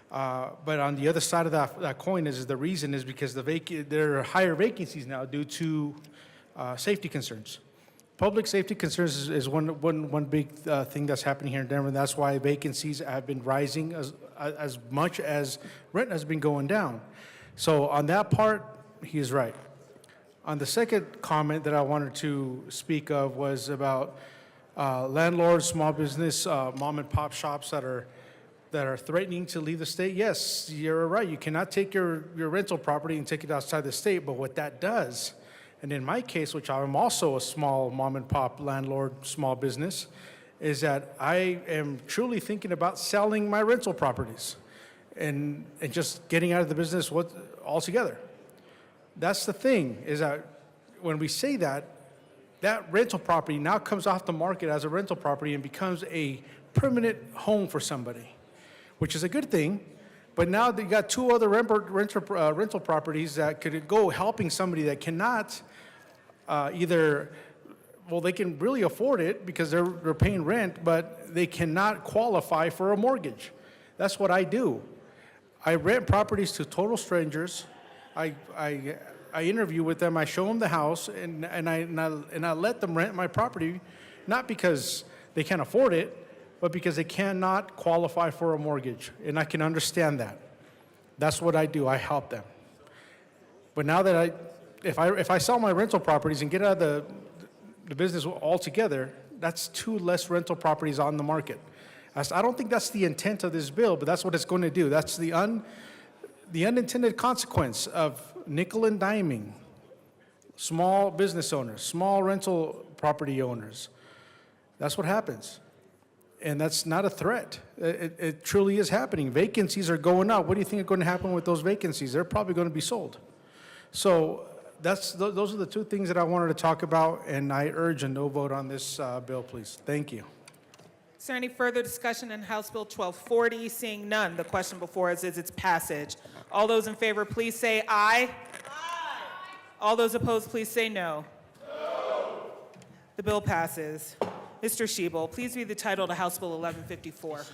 But on the other side of that coin is the reason is because there are higher vacancies now due to safety concerns. Public safety concerns is one big thing that's happening here in Denver, and that's why vacancies have been rising as much as rent has been going down. So on that part, he is right. On the second comment that I wanted to speak of was about landlords, small business, mom and pop shops that are threatening to leave the state. Yes, you're right. You cannot take your rental property and take it outside the state, but what that does, and in my case, which I'm also a small mom and pop landlord, small business, is that I am truly thinking about selling my rental properties and just getting out of the business altogether. That's the thing, is that when we say that, that rental property now comes off the market as a rental property and becomes a permanent home for somebody, which is a good thing. But now you got two other rental properties that could go helping somebody that cannot they can really afford it because they're paying rent, but they cannot qualify for a mortgage. That's what I do. I rent properties to total strangers. I interview with them. I show them the house, and I let them rent my property, not because they can't afford it, but because they cannot qualify for a mortgage, and I can understand that. That's what I do. I help them. But now that if I sell my rental properties and get out of the business altogether, that's two less rental properties on the market. I don't think that's the intent of this bill, but that's what it's going to do. That's the unintended consequence of nickel and diming small business owners, small rental property owners. That's what happens. And that's not a threat. It truly is happening. Vacancies are going up. What do you think is going to happen with those vacancies? They're probably going to be sold. So those are the two things that I wanted to talk about, and I urge a no vote on this bill, please. Thank you. Is there any further discussion on House Bill 1240? Seeing none, the question before us is its passage. All those in favor, please say aye. Aye. All those opposed, please say no. No. The bill passes. Mr. Schiebel, please read the title to House Bill 1154.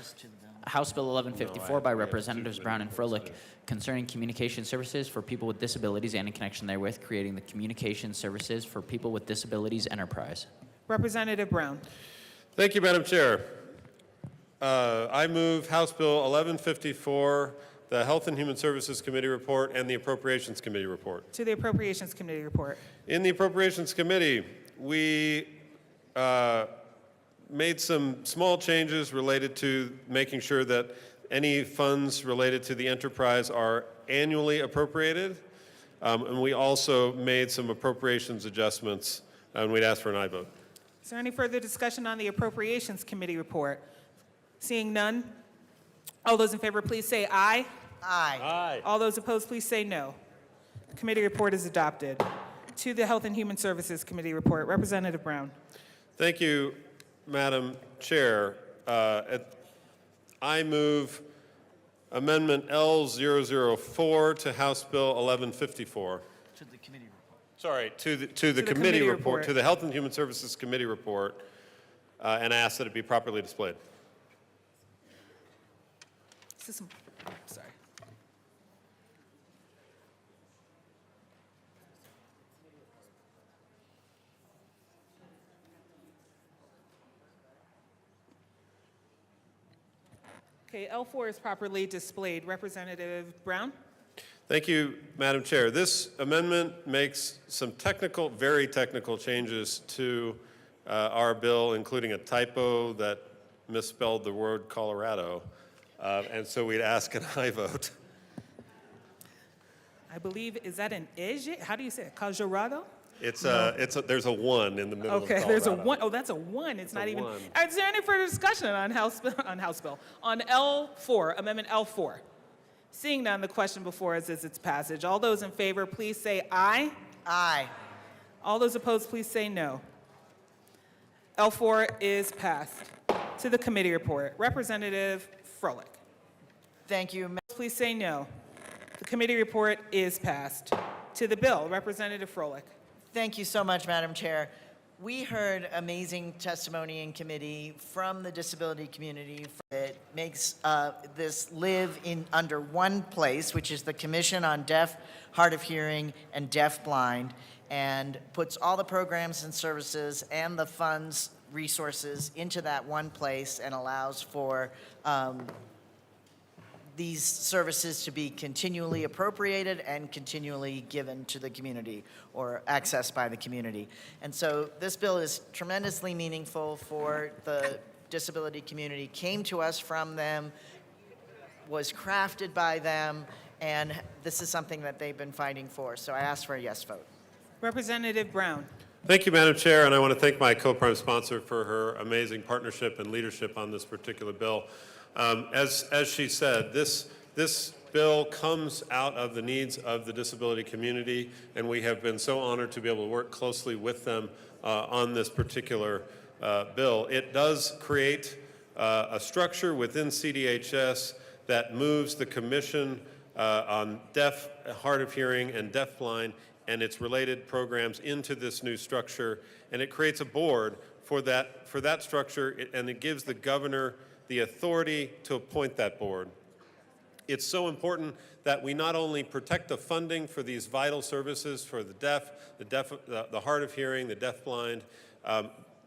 House Bill 1154 by Representatives Brown and Froelich concerning communication services for people with disabilities and in connection therewith creating the Communication Services for People with Disabilities Enterprise. Representative Brown. Thank you, Madam Chair. I move House Bill 1154, the Health and Human Services Committee report, and the Appropriations Committee report. To the Appropriations Committee report. In the Appropriations Committee, we made some small changes related to making sure that any funds related to the enterprise are annually appropriated. And we also made some appropriations adjustments, and we'd ask for an aye vote. Is there any further discussion on the Appropriations Committee report? Seeing none, all those in favor, please say aye. Aye. Aye. All those opposed, please say no. The committee report is adopted. To the Health and Human Services Committee report, Representative Brown. Thank you, Madam Chair. I move Amendment L004 to House Bill 1154. To the committee report. Sorry, to the committee report, to the Health and Human Services Committee report, and ask that it be properly displayed. Sorry. Okay, L4 is properly displayed. Representative Brown? Thank you, Madam Chair. This amendment makes some very technical changes to our bill, including a typo that misspelled the word Colorado. And so we'd ask an aye vote. I believe, is that an ij? How do you say it? Colorado? There's a 1 in the middle of Okay, Colorado. there's a 1. Oh, that's a 1. It's not even. one. Is there any further discussion on House Bill? On L4, Amendment L4. Seeing none, the question before us is its passage. All those in favor, please say aye. Aye. All those opposed, please say no. L4 is passed. To the committee report, Representative Froelich. Thank you. Please say no. The committee report is passed. To the bill, Representative Froelich. Thank you so much, Madam Chair. We heard amazing testimony in committee from the disability community that makes this live in under one place, which is the Commission on Deaf, Hard of Hearing, and Deafblind, and puts all the programs and services and the funds, resources into that one place and allows for these services to be continually appropriated and continually given to the community or accessed by the community. And so this bill is tremendously meaningful for the disability community, came to us from them, was crafted by them, and this is something that they've been fighting for. So I ask for a yes vote. Representative Brown. Thank you, Madam Chair, and I want to thank my co-prime sponsor for her amazing partnership and leadership on this particular bill. As she said, this bill comes out of the needs of the disability community, and we have been so honored to be able to work closely with them on this particular bill. It does create a structure within CDHS that moves the Commission on Deaf, Hard of Hearing, and Deafblind and its related programs into this new structure, and it creates a board for that structure, and it gives the governor the authority to appoint that board. It's so important that we not only protect the funding for these vital services for the deaf, the hard of hearing, the deafblind,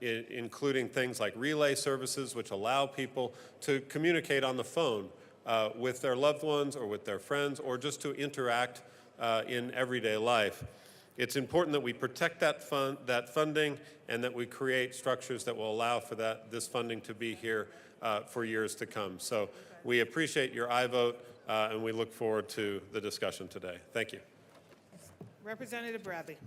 including things like relay services, which allow people to communicate on the phone with their loved ones or with their friends, or just to interact in everyday life. It's important that we protect that funding and that we create structures that will allow for this funding to be here for years to come. So we appreciate your aye vote, and we look forward to the discussion today. Thank you. Representative Bradley.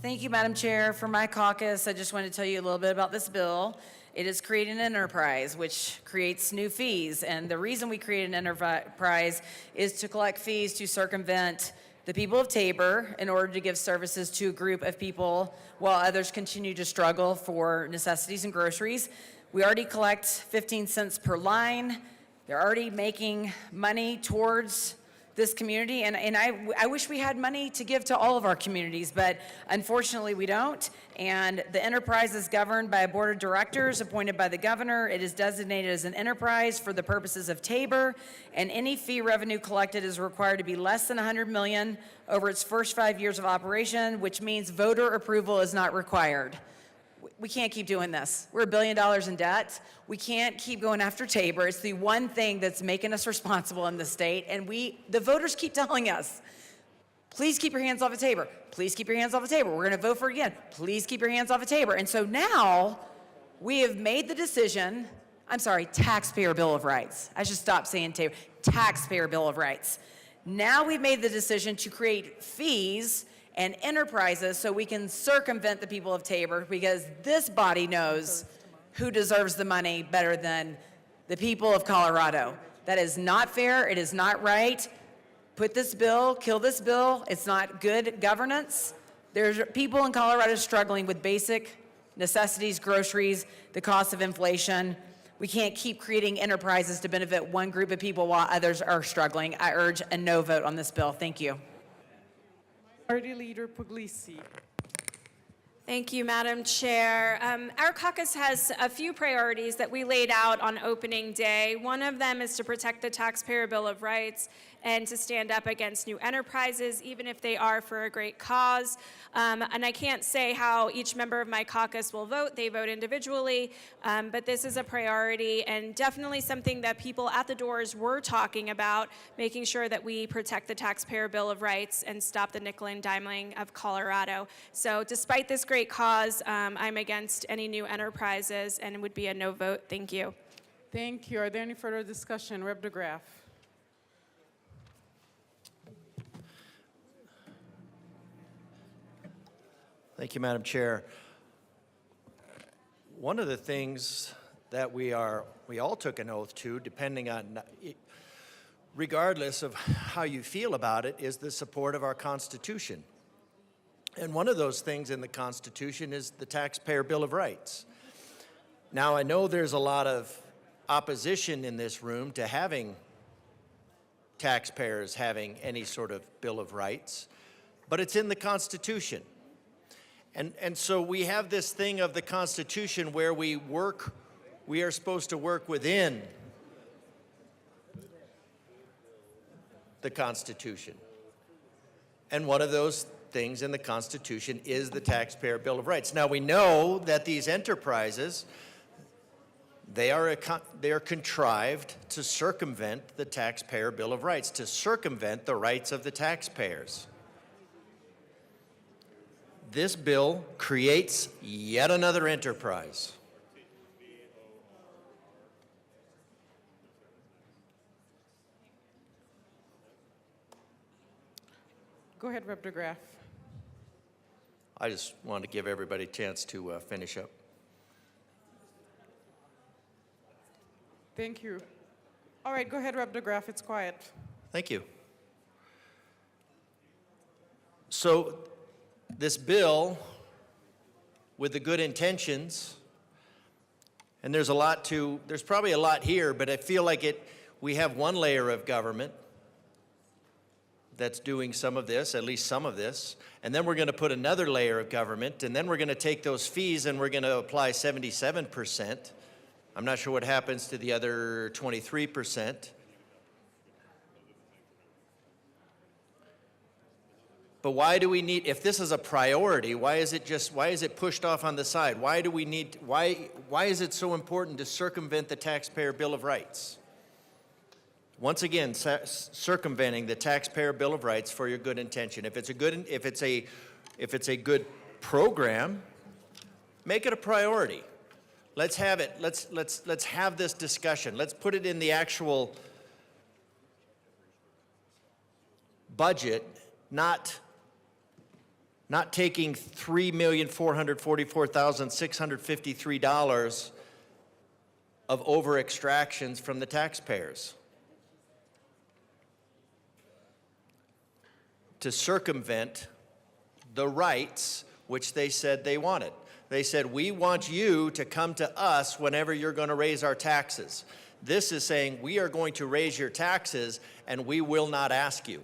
Thank you, Madam Chair. For my caucus, I just want to tell you a little bit about this bill. It is creating an enterprise, which creates new fees. And the reason we create an enterprise is to collect fees to circumvent the people of Tabor in order to give services to a group of people while others continue to struggle for necessities and groceries. We already collect 15 cents per line. They're already making money towards this community, and I wish we had money to give to all of our communities, but unfortunately we don't. And the enterprise is governed by a board of directors appointed by the governor. It is designated as an enterprise for the purposes of Tabor, and any fee revenue collected is required to be less than $100 million over its first 5 years of operation, which means voter approval is not required. We can't keep doing this. We're $1 billion in debt. We can't keep going after Tabor. It's the one thing that's making us responsible in the state. And the voters keep telling us, please keep your hands off of Tabor. Please keep your hands off of Tabor. We're going to vote for it again. Please keep your hands off of Tabor. And so now we have made the decision, Taxpayer Bill of Rights. I should stop saying Tabor. Taxpayer Bill of Rights. Now we've made the decision to create fees and enterprises so we can circumvent the people of Tabor, because this body knows who deserves the money better than the people of Colorado. That is not fair. It is not right. Put this bill, kill this bill. It's not good governance. There's people in Colorado struggling with basic necessities, groceries, the cost of inflation. We can't keep creating enterprises to benefit one group of people while others are struggling. I urge a no vote on this bill. Thank you. Minority Leader Puglisi. Thank you, Madam Chair. Our caucus has a few priorities that we laid out on opening day. One of them is to protect the Taxpayer Bill of Rights and to stand up against new enterprises, even if they are for a great cause. And I can't say how each member of my caucus will vote. They vote individually, but this is a priority and definitely something that people at the doors were talking about, making sure that we protect the Taxpayer Bill of Rights and stop the nickel and diming of Colorado. So despite this great cause, I'm against any new enterprises and it would be a no vote. Thank you. Thank you. Are there any further discussion? Rep. DeGraff. Thank you, Madam Chair. One of the things that we all took an oath to, depending on, regardless of how you feel about it, is the support of our Constitution. And one of those things in the Constitution is the Taxpayer Bill of Rights. Now, I know there's a lot of opposition in this room to having taxpayers having any sort of Bill of Rights, but it's in the Constitution. And so we have this thing of the Constitution where we are supposed to work within the Constitution. And one of those things in the Constitution is the Taxpayer Bill of Rights. Now we know that these enterprises, they are contrived to circumvent the Taxpayer Bill of Rights, to circumvent the rights of the taxpayers. This bill creates yet another enterprise. Go ahead, Rep. DeGraff. I just wanted to give everybody a chance to finish up. Thank you. All right, go ahead, Rep. DeGraff. It's quiet. Thank you. So this bill, with the good intentions, and there's probably a lot here, but I feel like we have one layer of government that's doing some of this, at least some of this, and then we're going to put another layer of government, and then we're going to take those fees and we're going to apply 77%. I'm not sure what happens to the other 23%. But why do we need, if this is a priority, why is it pushed off on the side? Why is it so important to circumvent the Taxpayer Bill of Rights? Once again, circumventing the Taxpayer Bill of Rights for your good intention. If it's a good program, make it a priority. Let's have it. Let's have this discussion. Let's put it in the actual budget, not taking $3,444,653 of over extractions from the taxpayers to circumvent the rights which they said they wanted. They said, we want you to come to us whenever you're going to raise our taxes. This is saying, we are going to raise your taxes and we will not ask you.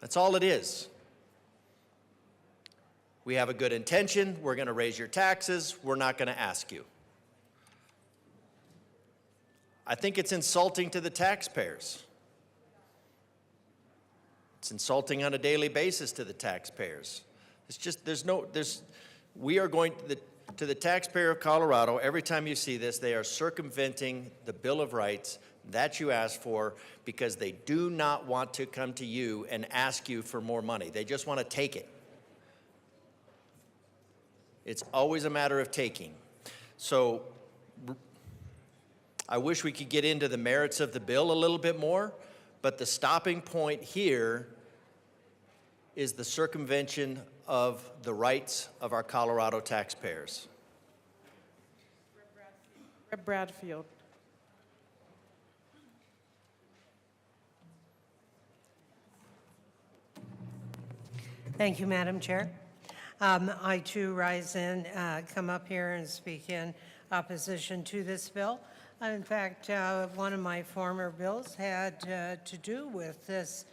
That's all it is. We have a good intention, we're going to raise your taxes, we're not going to ask you. I think it's insulting to the taxpayers. It's insulting on a daily basis to the taxpayers. It's just, we are going to the taxpayer of Colorado, every time you see this, they are circumventing the Bill of Rights that you asked for because they do not want to come to you and ask you for more money. They just want to take it. It's always a matter of taking. So I wish we could get into the merits of the bill a little bit more, but the stopping point here is the circumvention of the rights of our Colorado taxpayers. Rep. Bradfield. Thank you, Madam Chair. I too rise and come up here and speak in opposition to this bill. In fact, one of my former bills had to do with this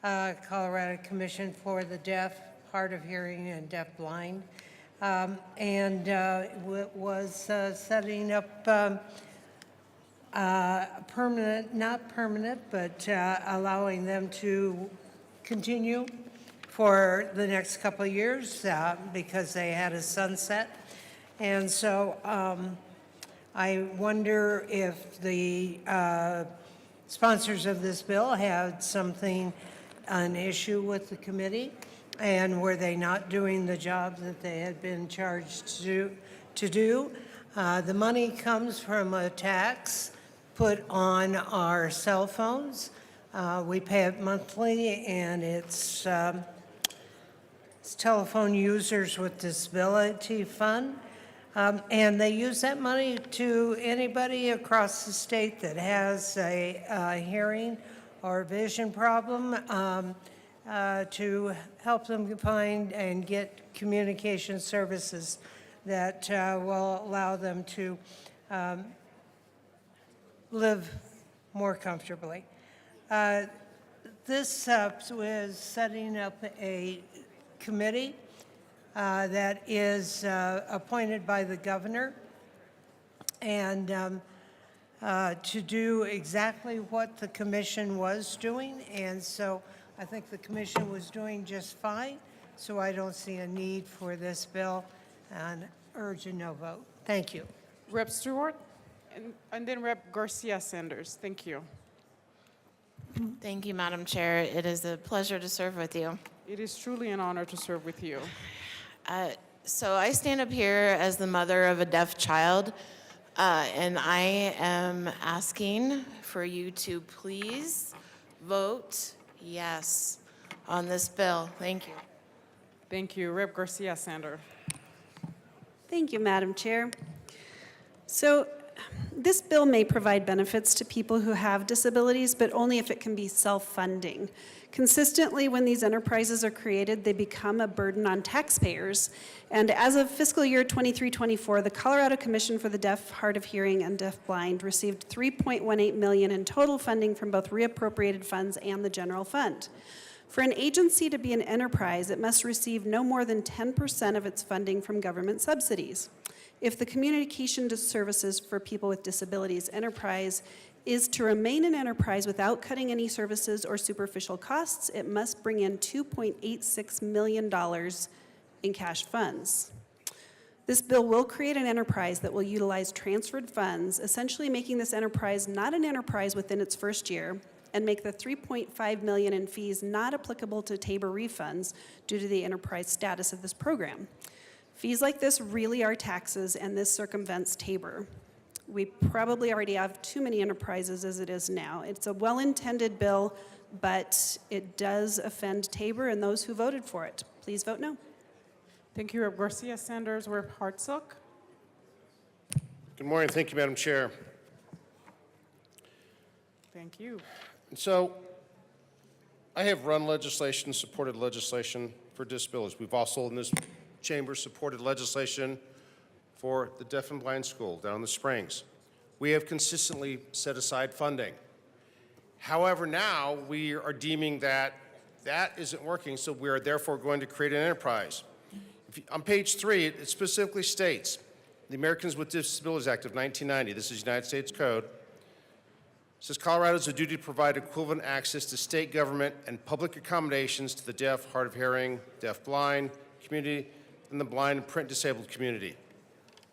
Colorado Commission for the Deaf, hard of hearing, and deaf-blind, and was setting up permanent, not permanent, but allowing them to continue for the next couple of years because they had a sunset. And so I wonder if the sponsors of this bill had an issue with the committee, and were they not doing the job that they had been charged to do. The money comes from a tax put on our cell phones. We pay it monthly, and it's telephone users with disability fund. And they use that money to anybody across the state that has a hearing or vision problem to help them find and get communication services that will allow them to live more comfortably. This was setting up a committee that is appointed by the governor, and to do exactly what the commission was doing. And so I think the commission was doing just fine. So I don't see a need for this bill and urge a no vote. Thank you. Rep. Stewart, and then Rep. Garcia Sanders. Thank you. Thank you, Madam Chair. It is a pleasure to serve with you. It is truly an honor to serve with you. So I stand up here as the mother of a deaf child, and I am asking for you to please vote yes on this bill. Thank you. Thank you. Rep. Garcia Sanders. Thank you, Madam Chair. So this bill may provide benefits to people who have disabilities, but only if it can be self-funding. Consistently, when these enterprises are created, they become a burden on taxpayers. And as of fiscal year 23-24, the Colorado Commission for the Deaf, Hard of Hearing, and Deafblind received $3.18 million in total funding from both reappropriated funds and the general fund. For an agency to be an enterprise, it must receive no more than 10% of its funding from government subsidies. If the communication services for people with disabilities enterprise is to remain an enterprise without cutting any services or superficial costs, it must bring in $2.86 million in cash funds. This bill will create an enterprise that will utilize transferred funds, essentially making this enterprise not an enterprise within its first year, and make the $3.5 million in fees not applicable to TABOR refunds due to the enterprise status of this program. Fees like this really are taxes, and this circumvents TABOR. We probably already have too many enterprises as it is now. It's a well-intended bill, but it does offend TABOR and those who voted for it. Please vote no. Thank you, Rep. Garcia Sanders. Rep. Hartsook. Good morning. Thank you, Madam Chair. Thank you. So I have run legislation, supported legislation for disabilities. We've also in this chamber supported legislation for the deaf and blind school down in the Springs. We have consistently set aside funding. However, now we are deeming that that isn't working, so we are therefore going to create an enterprise. On page 3, it specifically states, the Americans with Disabilities Act of 1990, this is United States Code, says Colorado has a duty to provide equivalent access to state government and public accommodations to the deaf, hard of hearing, deaf blind community, and the blind and print disabled community.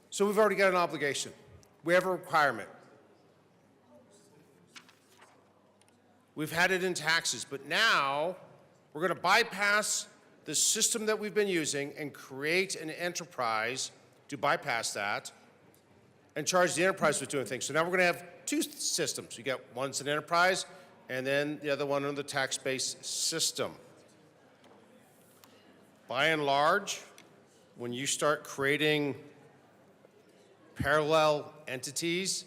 So we've already got an obligation. We have a requirement. We've had it in taxes, but now we're going to bypass the system that we've been using and create an enterprise to bypass that and charge the enterprise with doing things. So now we're going to have two systems. You got one's an enterprise, and then the other one under the tax-based system. By and large, when you start creating parallel entities,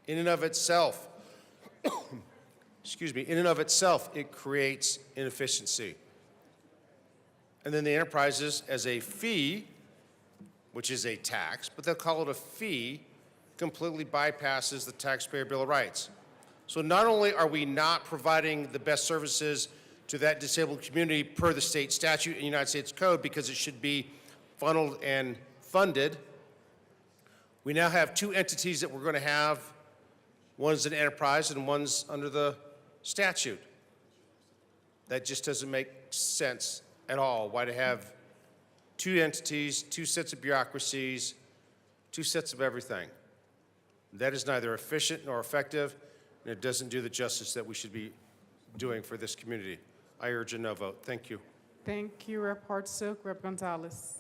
in and of itself, excuse me, in and of itself, it creates inefficiency. And then the enterprises, as a fee, which is a tax, but they'll call it a fee, completely bypasses the taxpayer Bill of Rights. So not only are we not providing the best services to that disabled community per the state statute and United States Code because it should be funneled and funded, we now have two entities that we're going to have. One's an enterprise and one's under the statute. That just doesn't make sense at all. Why to have two entities, two sets of bureaucracies, two sets of everything? That is neither efficient nor effective, and it doesn't do the justice that we should be doing for this community. I urge a no vote. Thank you. Thank you, Rep. Hartsook. Rep. Gonzalez.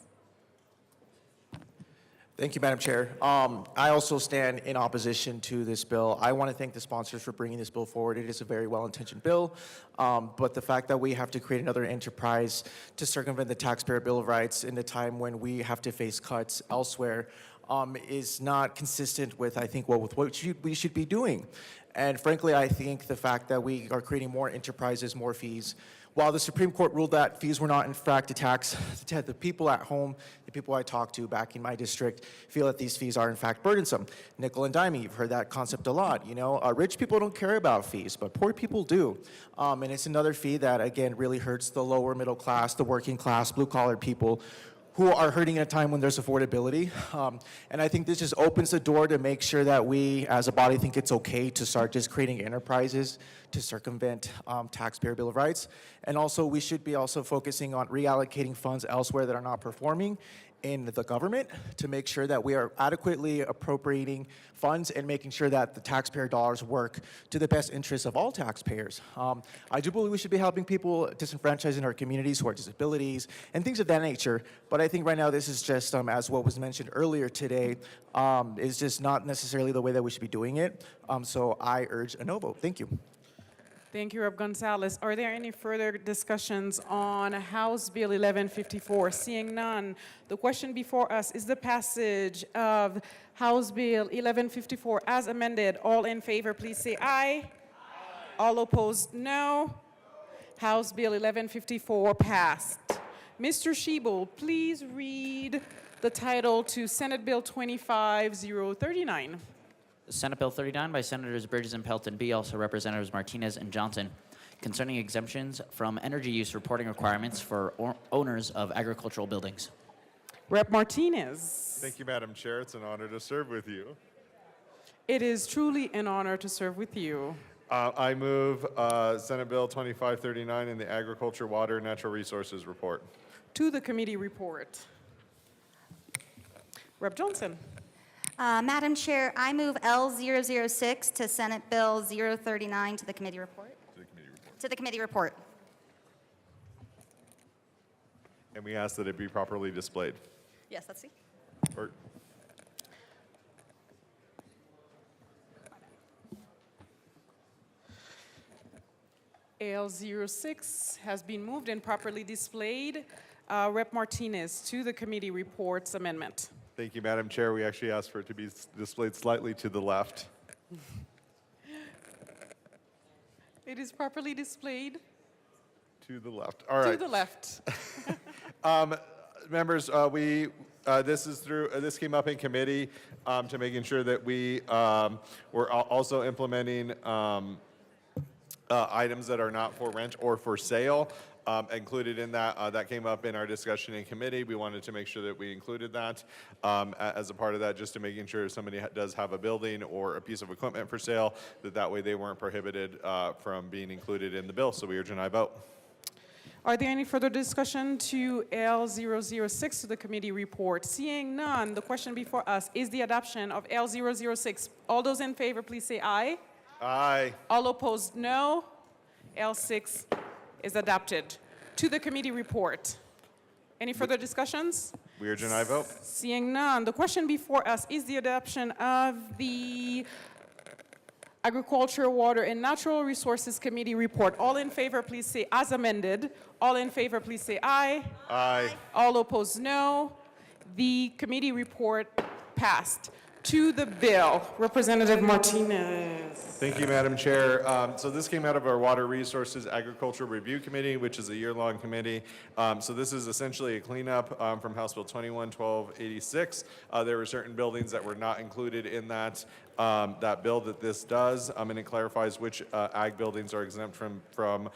Thank you, Madam Chair. I also stand in opposition to this bill. I want to thank the sponsors for bringing this bill forward. It is a very well-intentioned bill, but the fact that we have to create another enterprise to circumvent the taxpayer Bill of Rights in a time when we have to face cuts elsewhere is not consistent with, I think, what we should be doing. And frankly, I think the fact that we are creating more enterprises, more fees, While the Supreme Court ruled that fees were not in fact a tax, the people at home, the people I talk to back in my district, feel that these fees are in fact burdensome. Nickel and dime, you've heard that concept a lot. You know, rich people don't care about fees, but poor people do. And it's another fee that, again, really hurts the lower middle class, the working class, blue-collar people who are hurting at a time when there's affordability. And I think this just opens the door to make sure that we, as a body, think it's okay to start just creating enterprises to circumvent taxpayer Bill of Rights. And also, we should be also focusing on reallocating funds elsewhere that are not performing in the government to make sure that we are adequately appropriating funds and making sure that the taxpayer dollars work to the best interests of all taxpayers. I do believe we should be helping people disenfranchised in our communities who are disabilities and things of that nature, but I think right now this is just, as what was mentioned earlier today, is just not necessarily the way that we should be doing it. So I urge a no vote. Thank you. Thank you, Rep. Gonzalez. Are there any further discussions on House Bill 1154? Seeing none, the question before us is the passage of House Bill 1154 as amended. All in favor, please say aye. Aye. All opposed, no. House Bill 1154 passed. Mr. Shebel, please read the title to Senate Bill 25039. Senate Bill 39 by Senators Bridges and Pelton B, also Representatives Martinez and Johnson, concerning exemptions from energy use reporting requirements for owners of agricultural buildings. Rep. Martinez. Thank you, Madam Chair. It's an honor to serve with you. It is truly an honor to serve with you. I move Senate Bill 2539 in the Agriculture, Water, and Natural Resources Report. To the committee report. Rep. Johnson. Madam Chair, I move L006 to Senate Bill 039 to the committee report. To the committee report. And we ask that it be properly displayed. Yes, let's see. Or, AL06 has been moved and properly displayed. Rep. Martinez, to the committee reports amendment. Thank you, Madam Chair. We actually asked for it to be displayed slightly to the left. It is properly displayed. To the left. All right. To the left. Members, this came up in committee to making sure that we were also implementing items that are not for rent or for sale. Included in that, that came up in our discussion in committee. We wanted to make sure that we included that as a part of that, just to making sure if somebody does have a building or a piece of equipment for sale, that way they weren't prohibited from being included in the bill. So we urge an aye vote. Are there any further discussion to L006 to the committee report? Seeing none, the question before us is the adoption of L006. All those in favor, please say aye. Aye. All opposed, no. L6 is adopted. To the committee report. Any further discussions? We urge an aye vote. Seeing none, the question before us is the adoption of the Agriculture, Water, and Natural Resources Committee report. All in favor, please say as amended. All in favor, please say aye. Aye. All opposed, no. The committee report passed. To the bill, Representative Martinez. Thank you, Madam Chair. So this came out of our Water Resources Agricultural Review Committee, which is a year-long committee. So this is essentially a cleanup from House Bill 21-1286. There were certain buildings that were not included in that bill that this does, and it clarifies which ag buildings are exempt from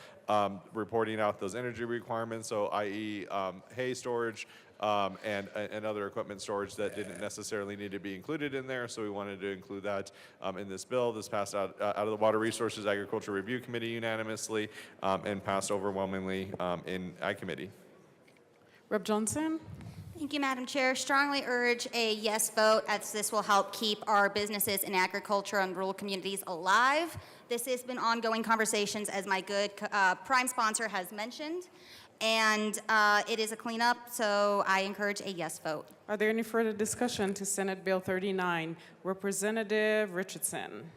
reporting out those energy requirements, so i.e. hay storage, and other equipment storage that didn't necessarily need to be included in there, so we wanted to include that in this bill. This passed out of the Water Resources Agriculture Review Committee unanimously and passed overwhelmingly in Ag Committee. Rep. Johnson? Thank you, Madam Chair. Strongly urge a yes vote, as this will help keep our businesses in agriculture and rural communities alive. This has been ongoing conversations, as my good prime sponsor has mentioned, and it is a cleanup, so I encourage a yes vote. Are there any further discussion to Senate Bill 39? Representative Richardson.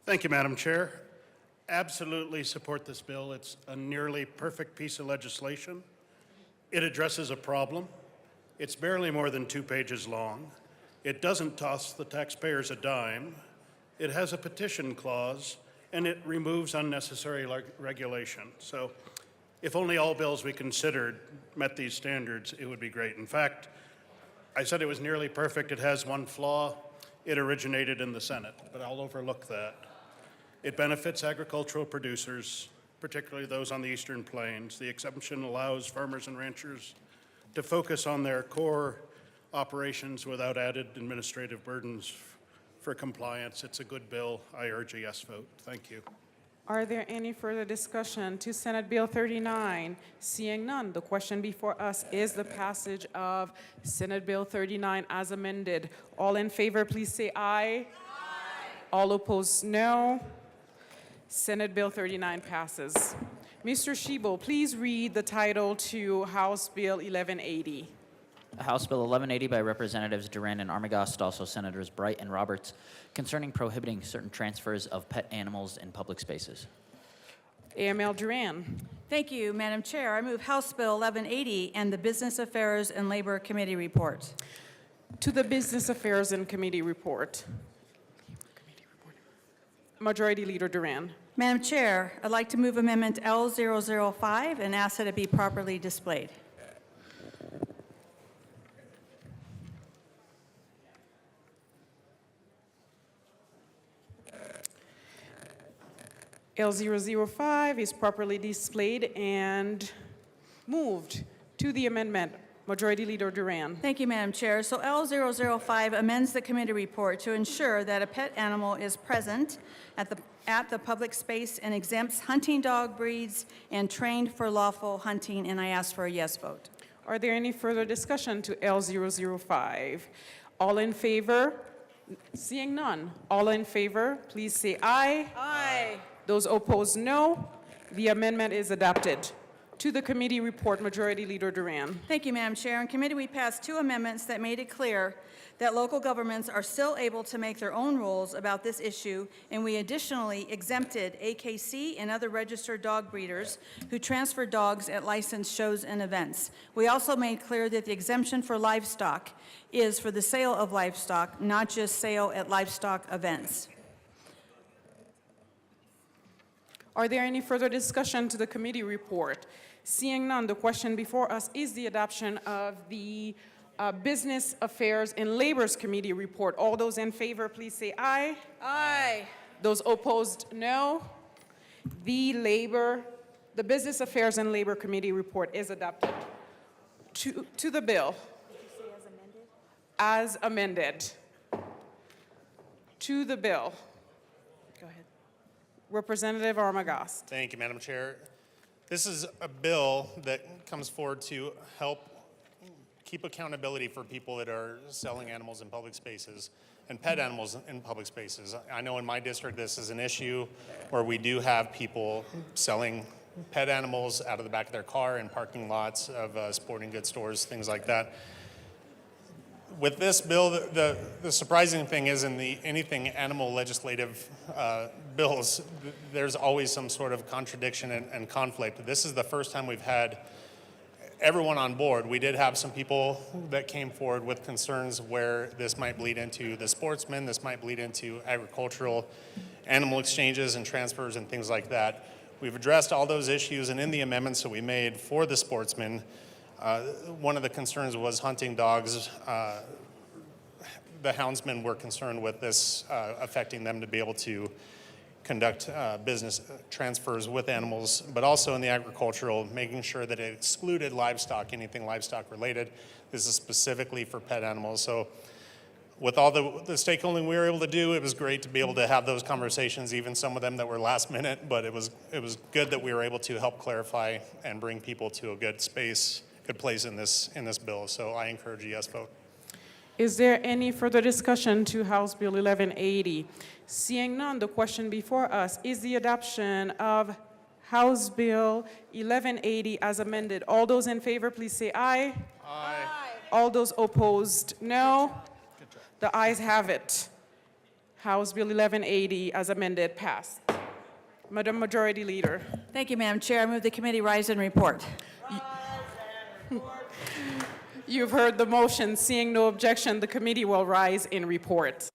Thank you, Madam Chair. Absolutely support this bill. It's a nearly perfect piece of legislation. It addresses a problem. It's barely more than 2 pages long. It doesn't toss the taxpayers a dime. It has a petition clause, and it removes unnecessary regulation. So if only all bills we considered met these standards, it would be great. In fact, I said it was nearly perfect. It has one flaw. It originated in the Senate, but I'll overlook that. It benefits agricultural producers, particularly those on the Eastern Plains. The exemption allows farmers and ranchers to focus on their core operations without added administrative burdens for compliance. It's a good bill. I urge a yes vote. Thank you. Are there any further discussion to Senate Bill 39? Seeing none, the question before us is the passage of Senate Bill 39 as amended. All in favor, please say aye. Aye. All opposed, no. Senate Bill 39 passes. Mr. Shebo, please read the title to House Bill 1180. House Bill 1180 by Representatives Duran and Armagast, also Senators Bright and Roberts, concerning prohibiting certain transfers of pet animals in public spaces. AML Duran. Thank you, Madam Chair. I move House Bill 1180 and the Business Affairs and Labor Committee report. To the Business Affairs and Committee report. Majority Leader Duran. Madam Chair, I'd like to move Amendment L005 and ask that it be properly displayed. L005 is properly displayed and moved to the amendment. Majority Leader Duran. Thank you, Madam Chair. So L005 amends the committee report to ensure that a pet animal is present at the public space and exempts hunting dog breeds and trained for lawful hunting, and I ask for a yes vote. Are there any further discussion to L005? All in favor? Seeing none. All in favor, please say aye. Aye. Those opposed, no. The amendment is adopted. To the committee report, Majority Leader Duran. Thank you, Madam Chair. In committee, we passed two amendments that made it clear that local governments are still able to make their own rules about this issue, and we additionally exempted AKC and other registered dog breeders who transfer dogs at licensed shows and events. We also made clear that the exemption for livestock is for the sale of livestock, not just sale at livestock events. Are there any further discussion to the committee report? Seeing none, the question before us is the adoption of the Business Affairs and Labor's Committee report. All those in favor, please say aye. Aye. Those opposed, no. The Business Affairs and Labor Committee report is adopted. To the bill. Did you say as amended? As amended. To the bill. Go ahead. Representative Armagast. Thank you, Madam Chair. This is a bill that comes forward to help keep accountability for people that are selling animals in public spaces and pet animals in public spaces. I know in my district this is an issue where we do have people selling pet animals out of the back of their car in parking lots of sporting goods stores, things like that. With this bill, the surprising thing is in anything animal legislative bills, there's always some sort of contradiction and conflict. This is the first time we've had everyone on board. We did have some people that came forward with concerns where this might bleed into the sportsmen, this might bleed into agricultural animal exchanges and transfers and things like that. We've addressed all those issues, and in the amendments that we made for the sportsmen, one of the concerns was hunting dogs. The houndsmen were concerned with this affecting them to be able to conduct business transfers with animals, but also in the agricultural, making sure that it excluded livestock, anything livestock related. This is specifically for pet animals. So with all the stakeholding we were able to do, it was great to be able to have those conversations, even some of them that were last minute, but it was good that we were able to help clarify and bring people to a good space, good place in this bill. So I encourage a yes vote. Is there any further discussion to House Bill 1180? Seeing none, the question before us is the adoption of House Bill 1180 as amended. All those in favor, please say aye. Aye. All those opposed, no. The ayes have it. House Bill 1180 as amended passed. Madam Majority Leader. Thank you, Madam Chair. I move the committee rise and report. You've heard the motion. Seeing no objection, the committee will rise in report.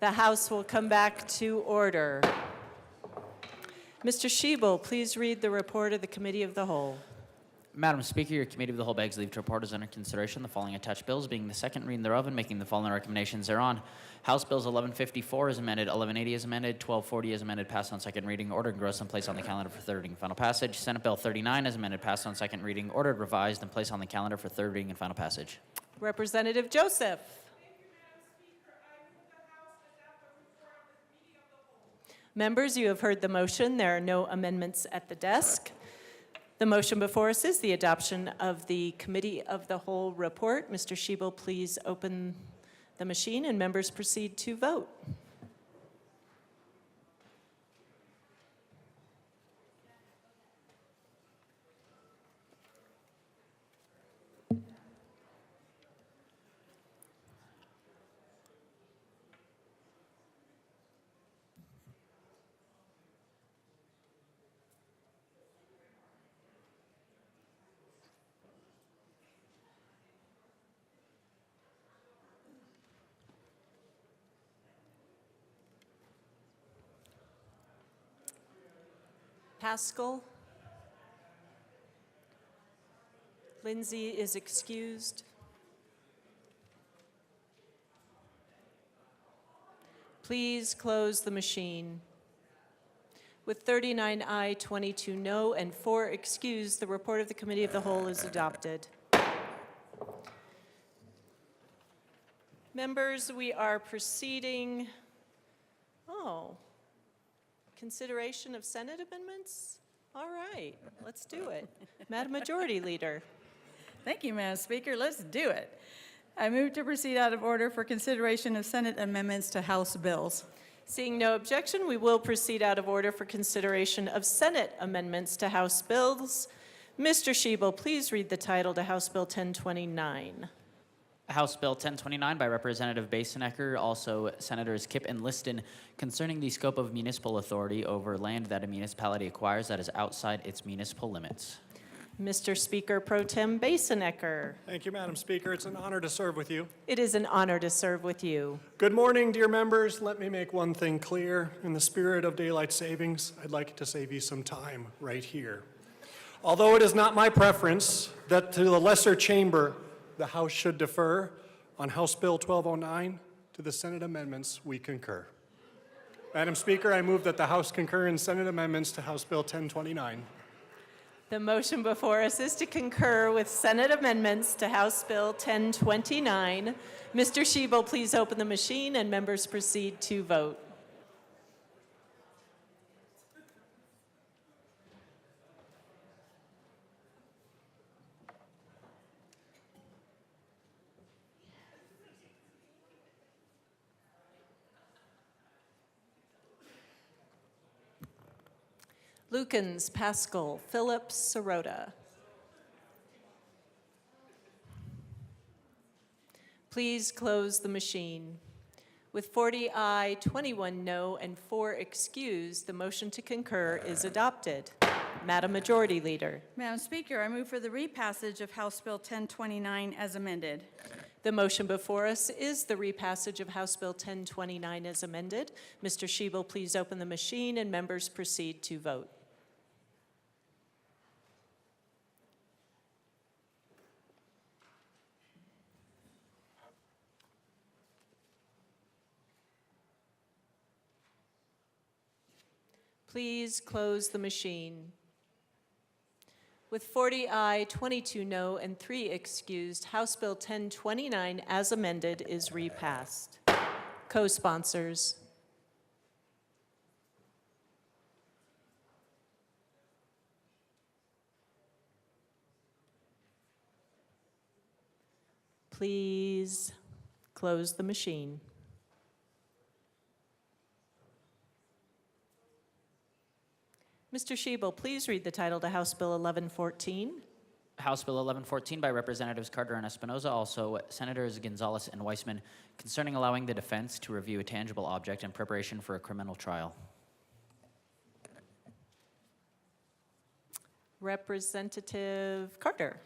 The House will come back to order. Mr. Schiebel, please read the report of the Committee of the Whole. Madam Speaker, your Committee of the Whole begs leave to report as under consideration the following attached bills, being the second reading thereof and making the following recommendations thereon. House Bills 1154 as amended, 1180 as amended, 1240 as amended, passed on second reading, ordered, engrossed, and placed on the calendar for third reading and final passage. Senate Bill 39 as amended, passed on second reading, ordered, revised, and placed on the calendar for third reading and final passage. Representative Joseph. Members, you have heard the motion. There are no amendments at the desk. The motion before us is the adoption of the Committee of the Whole report. Mr. Schiebel, please open the machine and members proceed to vote. Pascal. Lindsay is excused. Please close the machine. With 39 aye, 22 no, and 4 excused, the report of the Committee of the Whole is adopted. Members, we are proceeding. Consideration of Senate amendments? All right, let's do it. Madam Majority Leader. Thank you, Madam Speaker. Let's do it. I move to proceed out of order for consideration of Senate amendments to House bills. Seeing no objection, we will proceed out of order for consideration of Senate amendments to House bills. Mr. Schiebel, please read the title to House Bill 1029. House Bill 1029 by Representative Basenecker, also Senators Kipp and Liston, concerning the scope of municipal authority over land that a municipality acquires that is outside its municipal limits. Mr. Speaker Pro Tem Basenecker. Thank you, Madam Speaker. It's an honor to serve with you. It is an honor to serve with you. Good morning, dear members. Let me make one thing clear. In the spirit of daylight savings, I'd like to save you some time right here. Although it is not my preference that to the lesser chamber, the House should defer on House Bill 1209, to the Senate amendments, we concur. Madam Speaker, I move that the House concur in Senate amendments to House Bill 1029. The motion before us is to concur with Senate amendments to House Bill 1029. Mr. Schiebel, please open the machine and members proceed to vote. Lukens, Pascal, Phillips, Sirota. Please close the machine. With 40 aye, 21 no, and 4 excused, the motion to concur is adopted. Madam Majority Leader. Madam Speaker, I move for the repassage of House Bill 1029 as amended. The motion before us is the repassage of House Bill 1029 as amended. Mr. Schiebel, please open the machine and members proceed to vote. Please close the machine. With 40 aye, 22 no, and 3 excused, House Bill 1029 as amended is repassed. Co-sponsors. Please close the machine. Mr. Schiebel, please read the title to House Bill 1114. House Bill 1114 by Representatives Carter and Espinoza, also Senators Gonzalez and Weissman, concerning allowing the defense to review a tangible object in preparation for a criminal trial. Representative Carter.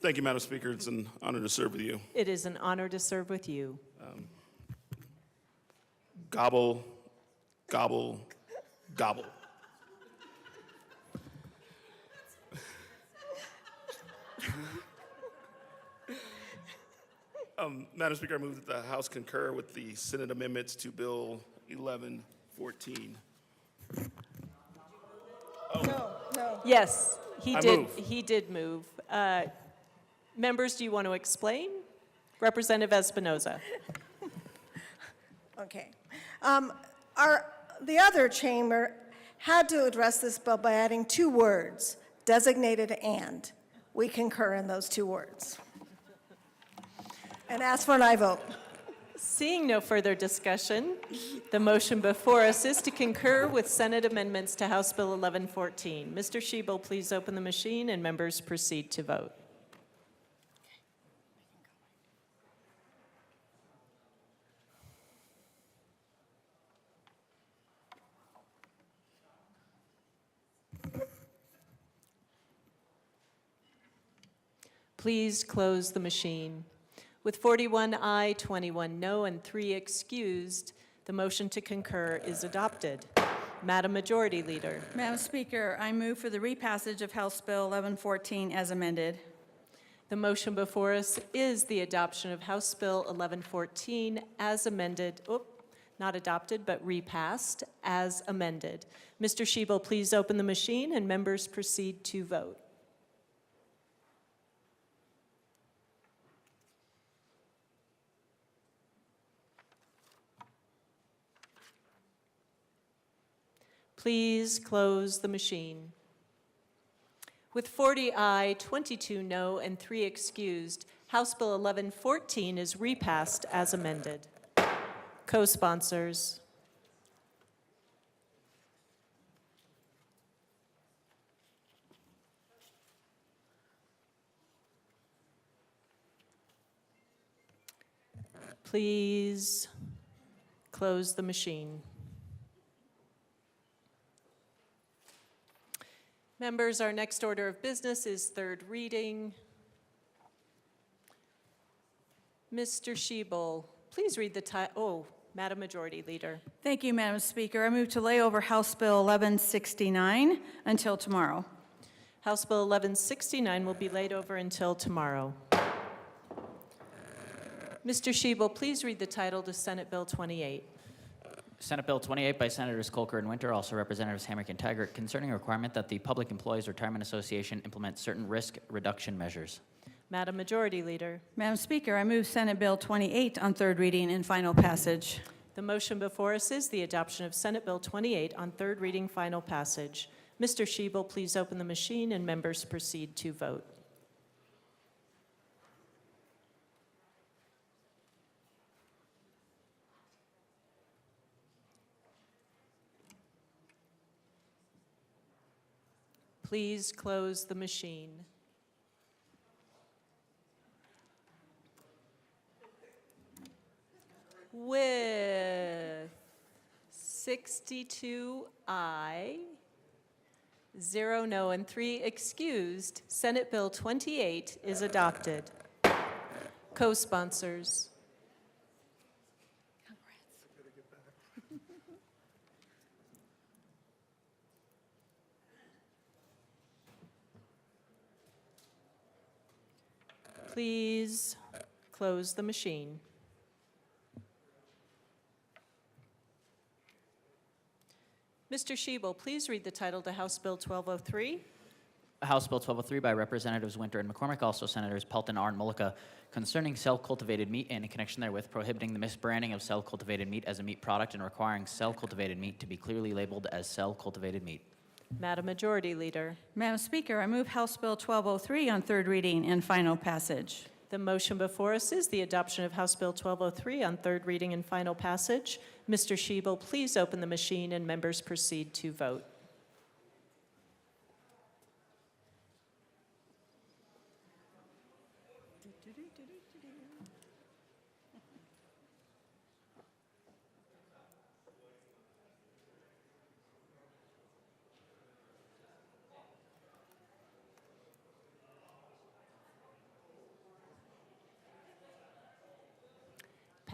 Thank you, Madam Speaker. It's an honor to serve with you. It is an honor to serve with you. Gobble, gobble, gobble. Madam Speaker, I move that the House concur with the Senate amendments to Bill 1114. Yes, I move. He did move. Members, do you want to explain? Representative Espinoza. Okay. The other chamber had to address this bill by adding 2 words, designated and. We concur in those 2 words. And ask for an aye vote. Seeing no further discussion, the motion before us is to concur with Senate amendments to House Bill 1114. Mr. Shebel, please open the machine and members proceed to vote. Please close the machine. With 41 aye, 21 no, and 3 excused, the motion to concur is adopted. Madam Majority Leader. Madam Speaker, I move for the repassage of House Bill 1114 as amended. The motion before us is the adoption of House Bill 1114 as amended, not adopted, but repassed as amended. Mr. Shebel, please open the machine and members proceed to vote. Please close the machine. With 40 aye, 22 no, and 3 excused, House Bill 1114 is repassed as amended. Co-sponsors. Please close the machine. Members, our next order of business is 3rd reading. Mr. Shebel, please read the title. Madam Majority Leader. Thank you, Madam Speaker. I move to lay over House Bill 1169 until tomorrow. House Bill 1169 will be laid over until tomorrow. Mr. Shebel, please read the title to Senate Bill 28. Senate Bill 28 by Senators Colker and Winter, also Representatives Hamrick and Taggart, concerning a requirement that the Public Employees Retirement Association implement certain risk reduction measures. Madam Majority Leader. Madam Speaker, I move Senate Bill 28 on 3rd reading and final passage. The motion before us is the adoption of Senate Bill 28 on 3rd reading, final passage. Mr. Shebel, please open the machine and members proceed to vote. Please close the machine. With 62 aye, 0 no, and 3 excused, Senate Bill 28 is adopted. Co-sponsors. Please close the machine. Mr. Shebel, please read the title to House Bill 1203. House Bill 1203 by Representatives Winter and McCormick, also Senators Pelton, Arnn, Mullica, concerning cell-cultivated meat and in connection therewith prohibiting the misbranding of cell-cultivated meat as a meat product and requiring cell-cultivated meat to be clearly labeled as cell-cultivated meat. Madam Majority Leader. Madam Speaker, I move House Bill 1203 on 3rd reading and final passage. The motion before us is the adoption of House Bill 1203 on 3rd reading and final passage. Mr. Shebel, please open the machine and members proceed to vote.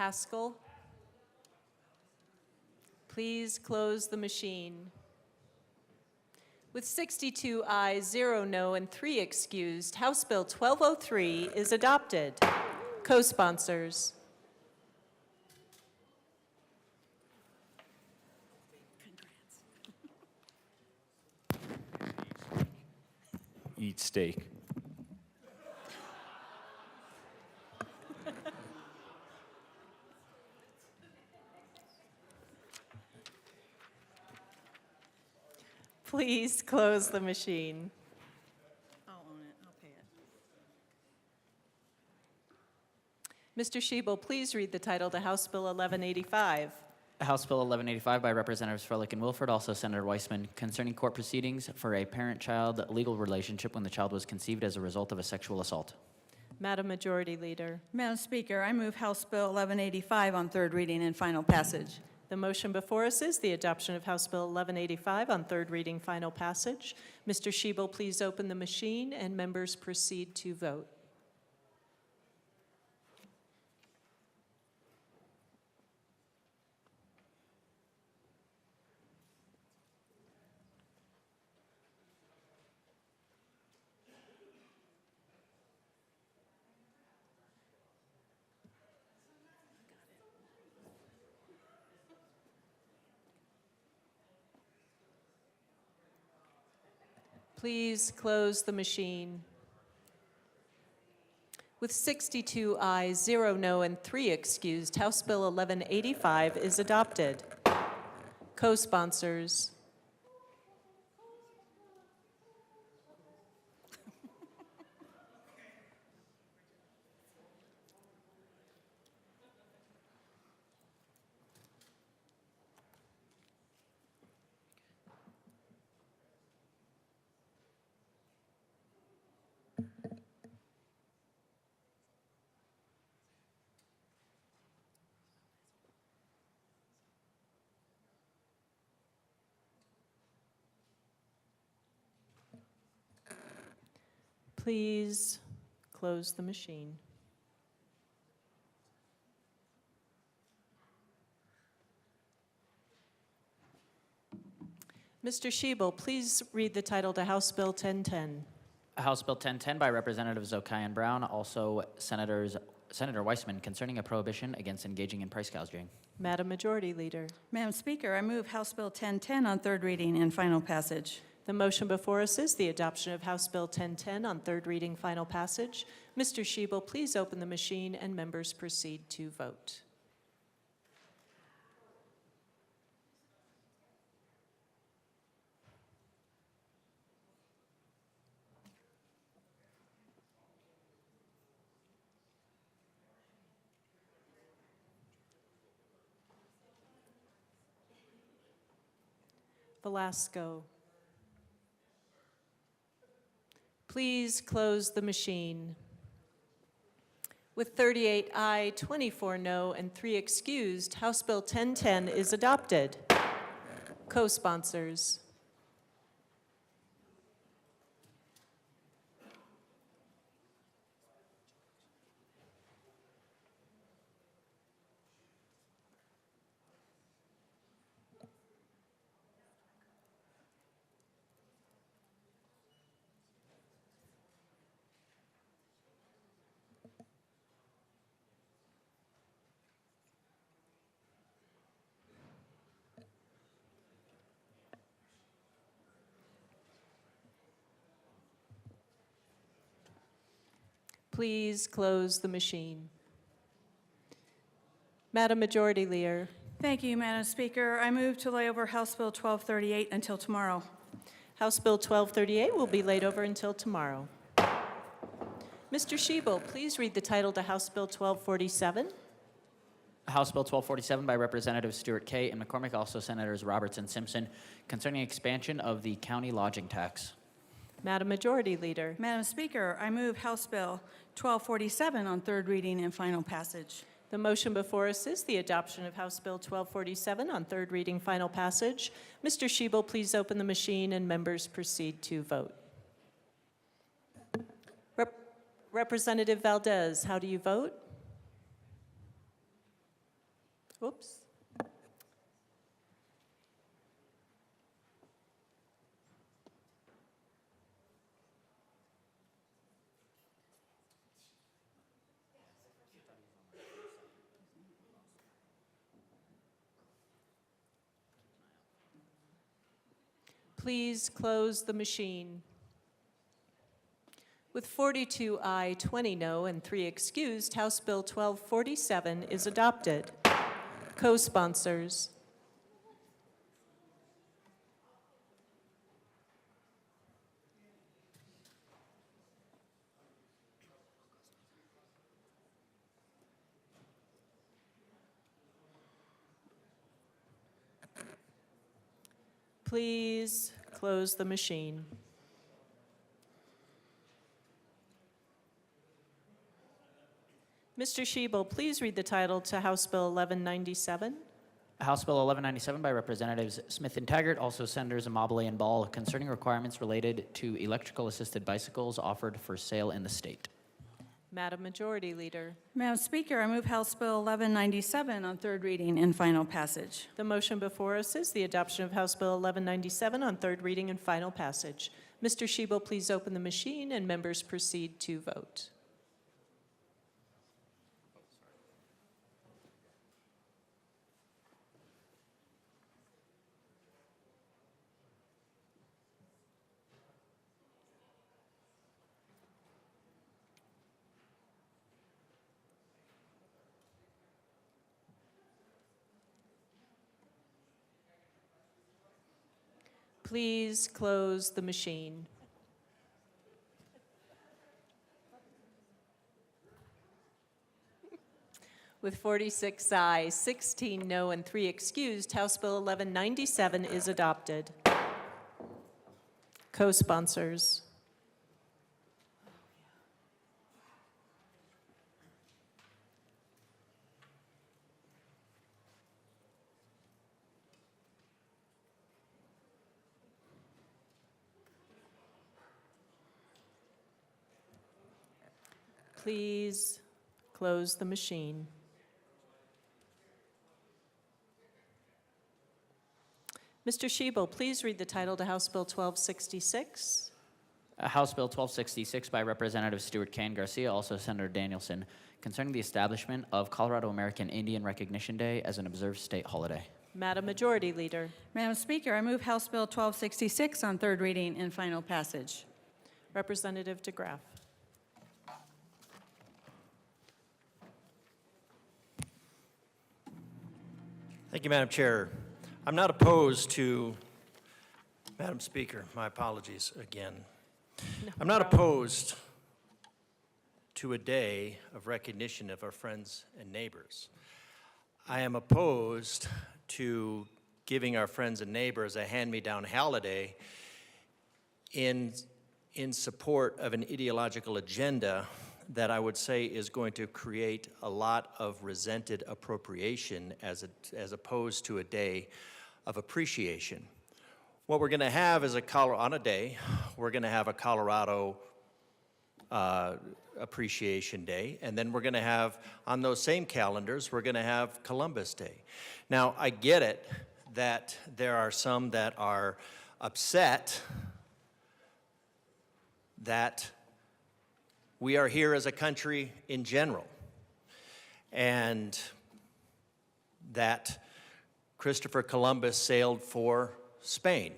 Pascal. Please close the machine. With 62 ayes, 0 no, and 3 excused, House Bill 1203 is adopted. Co-sponsors. Eat steak. Please close the machine. I'll own it, I'll pay it. Mr. Shebel, please read the title to House Bill 1185. House Bill 1185 by Representatives Froelich and Wilford, also Senator Weissman, concerning court proceedings for a parent-child legal relationship when the child was conceived as a result of a sexual assault. Madam Majority Leader. Madam Speaker, I move House Bill 1185 on third reading and final passage. The motion before us is the adoption of House Bill 1185 on third reading, final passage. Mr. Shebel, please open the machine and members proceed to vote. Please close the machine. With 62 ayes, 0 no, and 3 excused, House Bill 1185 is adopted. Co-sponsors. Please close the machine. Mr. Shebel, please read the title to House Bill 1010. House Bill 1010 by Representatives Okai and Brown, also Senator Weissman, concerning a prohibition against engaging in price gouging. Madam Majority Leader. Madam Speaker, I move House Bill 1010 on third reading and final passage. The motion before us is the adoption of House Bill 1010 on third reading, final passage. Mr. Shebel, please open the machine and members proceed to vote. Velasco. Please close the machine. With 38 aye, 24 no, and 3 excused, House Bill 1010 is adopted. Co-sponsors. Please close the machine. Madam Majority Leader. Thank you, Madam Speaker. I move to lay over House Bill 1238 until tomorrow. House Bill 1238 will be laid over until tomorrow. Mr. Shebel, please read the title to House Bill 1247. House Bill 1247 by Representatives Stewart Kay and McCormick, also Senators Roberts and Simpson, concerning expansion of the county lodging tax. Madam Majority Leader. Madam Speaker, I move House Bill 1247 on third reading and final passage. The motion before us is the adoption of House Bill 1247 on third reading, final passage. Mr. Shebel, please open the machine and members proceed to vote. Representative Valdez, how do you vote? Oops. Please close the machine. With 42 aye, 20 no, and 3 excused, House Bill 1247 is adopted. Co-sponsors. Please close the machine. Mr. Shebel, please read the title to House Bill 1197. House Bill 1197 by Representatives Smith and Taggart, also Senators Amabile and Ball, concerning requirements related to electrical assisted bicycles offered for sale in the state. Madam Majority Leader. Madam Speaker, I move House Bill 1197 on third reading and final passage. The motion before us is the adoption of House Bill 1197 on third reading and final passage. Mr. Shebel, please open the machine and members proceed to vote. Please close the machine. With 46 ayes, 16 no, and 3 excused, House Bill 1197 is adopted. Co-sponsors. Please close the machine. Mr. Shebel, please read the title to House Bill 1266. House Bill 1266 by Representative Stuart Kane Garcia, also Senator Danielson, concerning the establishment of Colorado American Indian Recognition Day as an observed state holiday. Madam Majority Leader. Madam Speaker, I move House Bill 1266 on third reading and final passage. Representative DeGraff. Thank you, Madam Chair. I'm not opposed to, Madam Speaker, my apologies again. I'm not opposed to a day of recognition of our friends and neighbors. I am opposed to giving our friends and neighbors a hand-me-down holiday in support of an ideological agenda that I would say is going to create a lot of resented appropriation as opposed to a day of appreciation. What we're going to have is on a day, we're going to have a Colorado Appreciation Day, and then we're going to have, on those same calendars, we're going to have Columbus Day. Now, I get it that there are some that are upset that we are here as a country in general, and that Christopher Columbus sailed for Spain.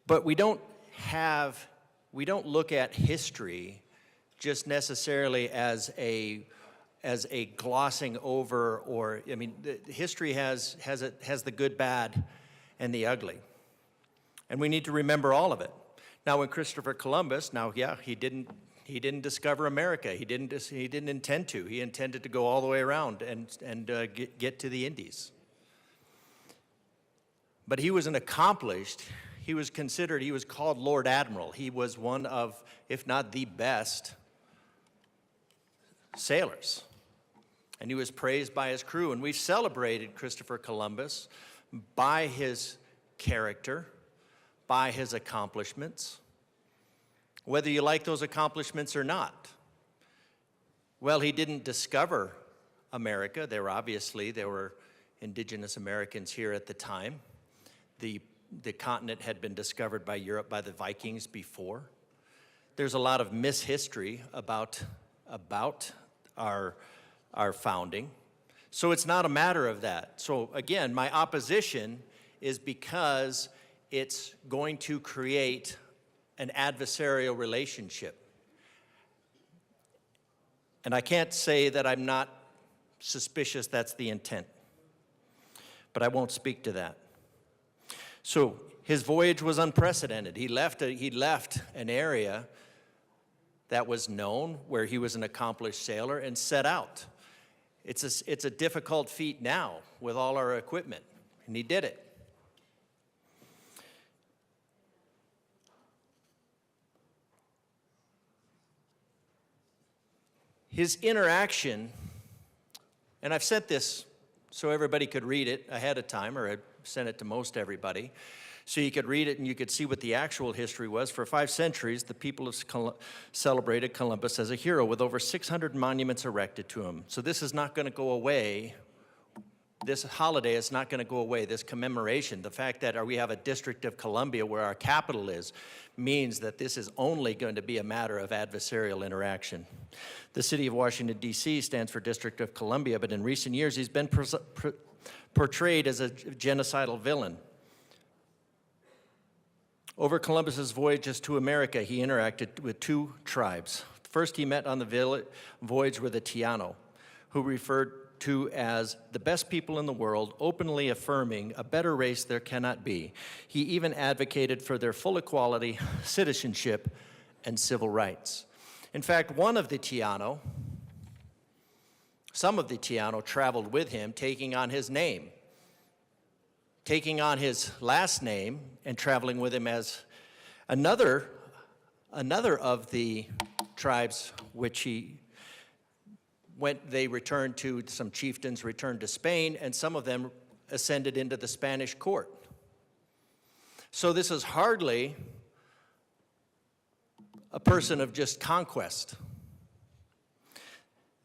But we don't look at history just necessarily as a glossing over, or, I mean, history has the good, bad, and the ugly. And we need to remember all of it. Now, when Christopher Columbus, he didn't discover America. He didn't intend to. He intended to go all the way around and get to the Indies. But he was an accomplished. He was called Lord Admiral. He was one of, if not the best, sailors. And he was praised by his crew. And we celebrated Christopher Columbus by his character, by his accomplishments, whether you like those accomplishments or not. Well, he didn't discover America. There were indigenous Americans here at the time. The continent had been discovered by Europe by the Vikings before. There's a lot of mishistory about our founding. So it's not a matter of that. So again, my opposition is because it's going to create an adversarial relationship. And I can't say that I'm not suspicious that's the intent, but I won't speak to that. So his voyage was unprecedented. He left an area that was known, where he was an accomplished sailor, and set out. It's a difficult feat now with all our equipment, and he did it. His interaction, and I've sent this so everybody could read it ahead of time, or I sent it to most everybody, so you could read it and you could see what the actual history was. For 5 centuries, the people have celebrated Columbus as a hero with over 600 monuments erected to him. So this is not going to go away. This holiday is not going to go away. This commemoration, the fact that we have a District of Columbia where our capital is, means that this is only going to be a matter of adversarial interaction. The city of Washington, D.C. stands for District of Columbia, but in recent years he's been portrayed as a genocidal villain. Over Columbus's voyages to America, he interacted with 2 tribes. First, he met on the voyage with the Taino, who referred to as the best people in the world, openly affirming a better race there cannot be. He even advocated for their full equality, citizenship, and civil rights. In fact, some of the Taino traveled with him, taking on his name, taking on his last name, and traveling with him as another of the tribes which they returned to, some chieftains returned to Spain, and some of them ascended into the Spanish court. So this is hardly a person of just conquest.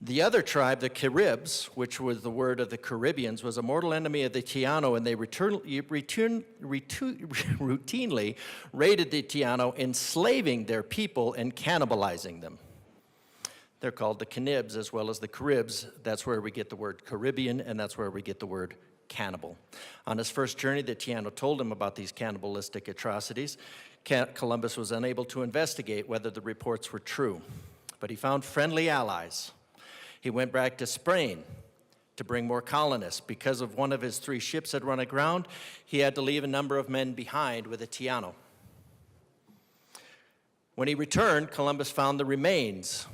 The other tribe, the Caribs, which was the word of the Caribbeans, was a mortal enemy of the Taino, and they routinely raided the Taino, enslaving their people and cannibalizing them. They're called the Canibs as well as the Caribs. That's where we get the word Caribbean, and that's where we get the word cannibal. On his first journey, the Taino told him about these cannibalistic atrocities. Columbus was unable to investigate whether the reports were true, but he found friendly allies. He went back to Spain to bring more colonists. Because of one of his 3 ships had run aground, he had to leave a number of men behind with the Taino. When he returned, Columbus found the remains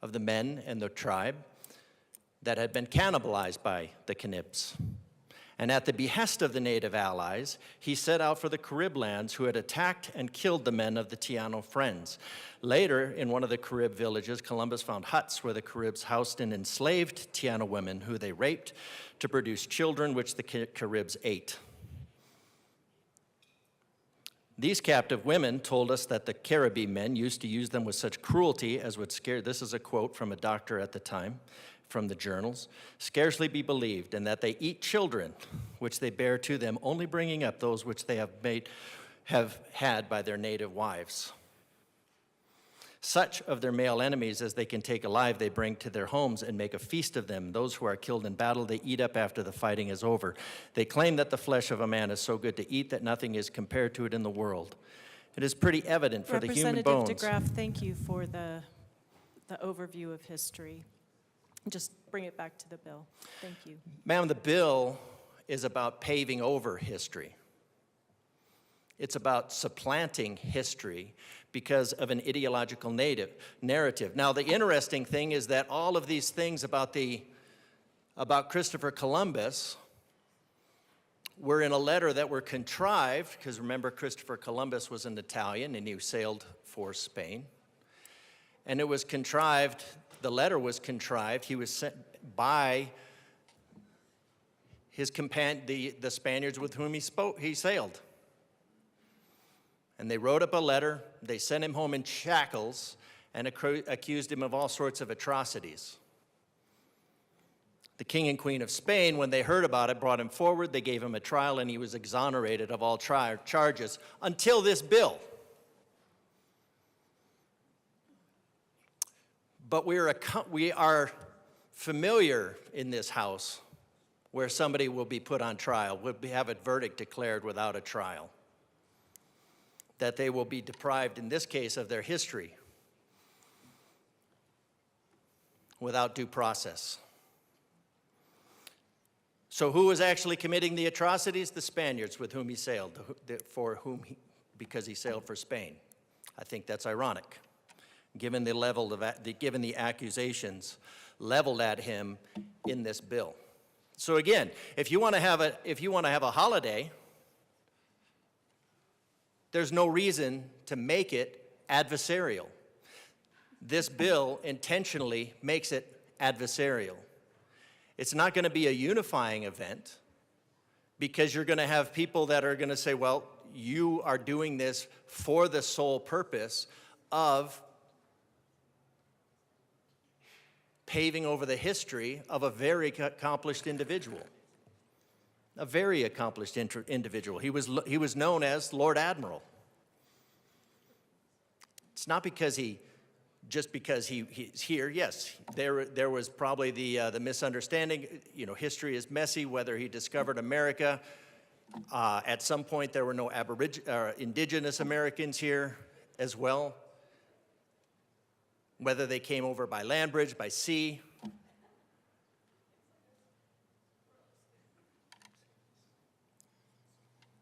of the men and the tribe that had been cannibalized by the Canibs. And at the behest of the native allies, he set out for the Carib lands, who had attacked and killed the men of the Taino friends. Later, in one of the Carib villages, Columbus found huts where the Caribs housed and enslaved Taino women, who they raped to produce children, which the Caribs ate. These captive women told us that the Caribbee men used to use them with such cruelty as would scare, this is a quote from a doctor at the time, from the journals, scarcely be believed, and that they eat children, which they bear to them, only bringing up those which they have had by their native wives. Such of their male enemies as they can take alive they bring to their homes and make a feast of them. Those who are killed in battle they eat up after the fighting is over. They claim that the flesh of a man is so good to eat that nothing is compared to it in the world. It is pretty evident for the human bones. Representative DeGraff, thank you for the overview of history. Just bring it back to the bill. Thank you. Ma'am, the bill is about paving over history. It's about supplanting history because of an ideological narrative. Now, the interesting thing is that all of these things about Christopher Columbus were in a letter that were contrived, because remember, Christopher Columbus was an Italian and he sailed for Spain. And it was contrived, the letter was contrived, he was sent by his the Spaniards with whom he sailed. And they wrote up a letter, they sent him home in shackles, and accused him of all sorts of atrocities. The king and queen of Spain, when they heard about it, brought him forward. They gave him a trial, and he was exonerated of all charges until this bill. But we are familiar in this House where somebody will be put on trial, will have a verdict declared without a trial, that they will be deprived, in this case, of their history without due process. So who was actually committing the atrocities? The Spaniards with whom he sailed, because he sailed for Spain. I think that's ironic, given the level of given the accusations leveled at him in this bill. So again, if you want to have a holiday, there's no reason to make it adversarial. This bill intentionally makes it adversarial. It's not going to be a unifying event, because you're going to have people that are going to say, well, you are doing this for the sole purpose of paving over the history of a very accomplished individual. A very accomplished individual. He was known as Lord Admiral. It's not because just because he's here. Yes, there was probably the misunderstanding. You know, history is messy, whether he discovered America. At some point, there were no indigenous Americans here as well. Whether they came over by land bridge, by sea.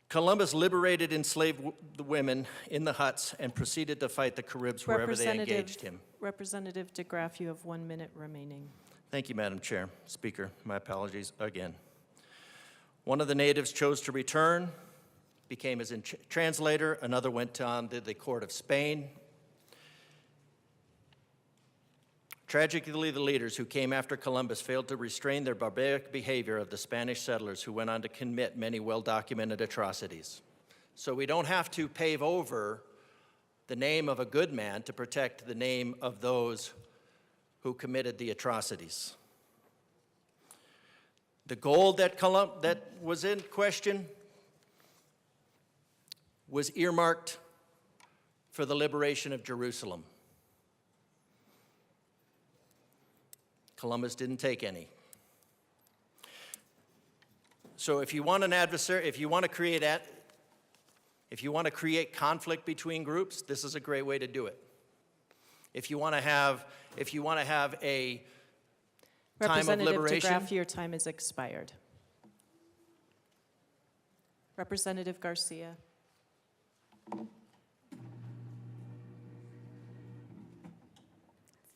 Columbus liberated enslaved women in the huts and proceeded to fight the Caribs wherever they engaged him. Representative DeGraff, you have 1 minute remaining. Thank you, Madam Chair. Speaker, my apologies again. One of the natives chose to return, became his translator. Another went on to the court of Spain. Tragically, the leaders who came after Columbus failed to restrain their barbaric behavior of the Spanish settlers, who went on to commit many well-documented atrocities. So we don't have to pave over the name of a good man to protect the name of those who committed the atrocities. The gold that was in question was earmarked for the liberation of Jerusalem. Columbus didn't take any. So if you want an adversary, if you want to create conflict between groups, this is a great way to do it. If you want to have a time of liberation. Representative DeGraff, your time has expired. Representative Garcia.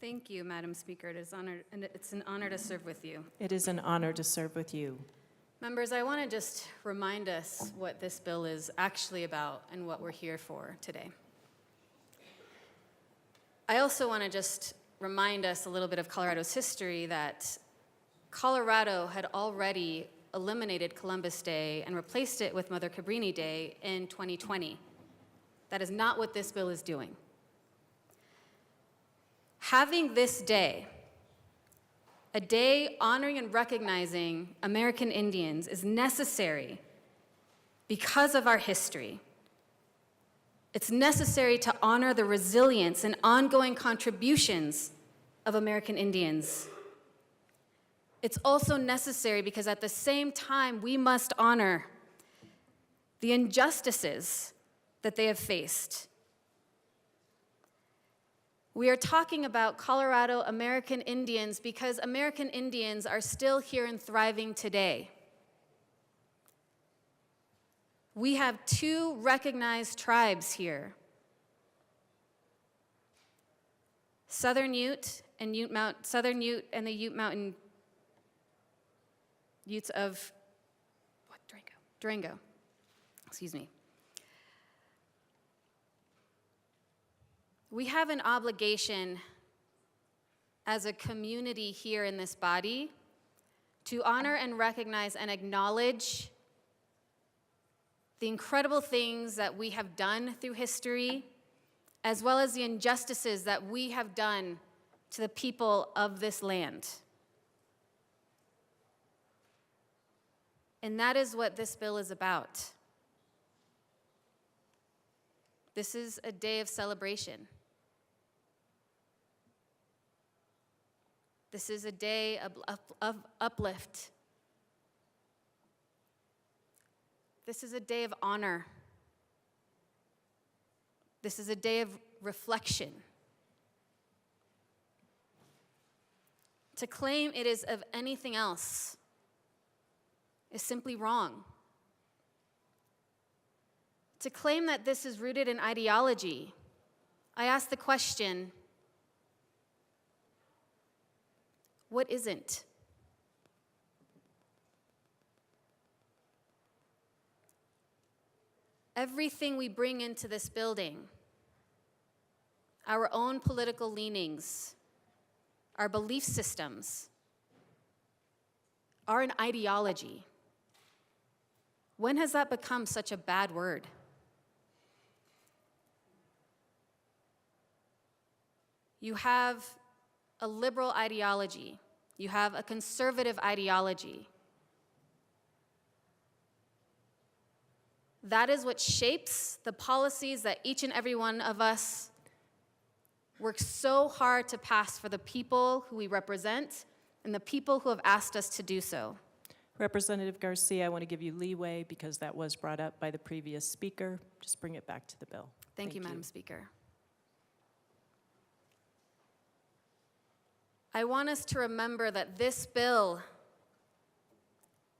Thank you, Madam Speaker. It's an honor to serve with you. It is an honor to serve with you. Members, I want to just remind us what this bill is actually about and what we're here for today. I also want to just remind us a little bit of Colorado's history, that Colorado had already eliminated Columbus Day and replaced it with Mother Cabrini Day in 2020. That is not what this bill is doing. Having this day, a day honoring and recognizing American Indians, is necessary because of our history. It's necessary to honor the resilience and ongoing contributions of American Indians. It's also necessary because at the same time, we must honor the injustices that they have faced. We are talking about Colorado American Indians because American Indians are still here and thriving today. We have 2 recognized tribes here. Southern Ute and the Ute Mountain Utes of Durango. Excuse me. We have an obligation as a community here in this body to honor and recognize and acknowledge the incredible things that we have done through history, as well as the injustices that we have done to the people of this land. And that is what this bill is about. This is a day of celebration. This is a day of uplift. This is a day of honor. This is a day of reflection. To claim it is of anything else is simply wrong. To claim that this is rooted in ideology, I ask the question, what isn't? Everything we bring into this building, our own political leanings, our belief systems, are an ideology. When has that become such a bad word? You have a liberal ideology. You have a conservative ideology. That is what shapes the policies that each and every one of us work so hard to pass for the people who we represent and the people who have asked us to do so. Representative Garcia, I want to give you leeway because that was brought up by the previous speaker. Just bring it back to the bill. Thank you, Madam Speaker. I want us to remember that this bill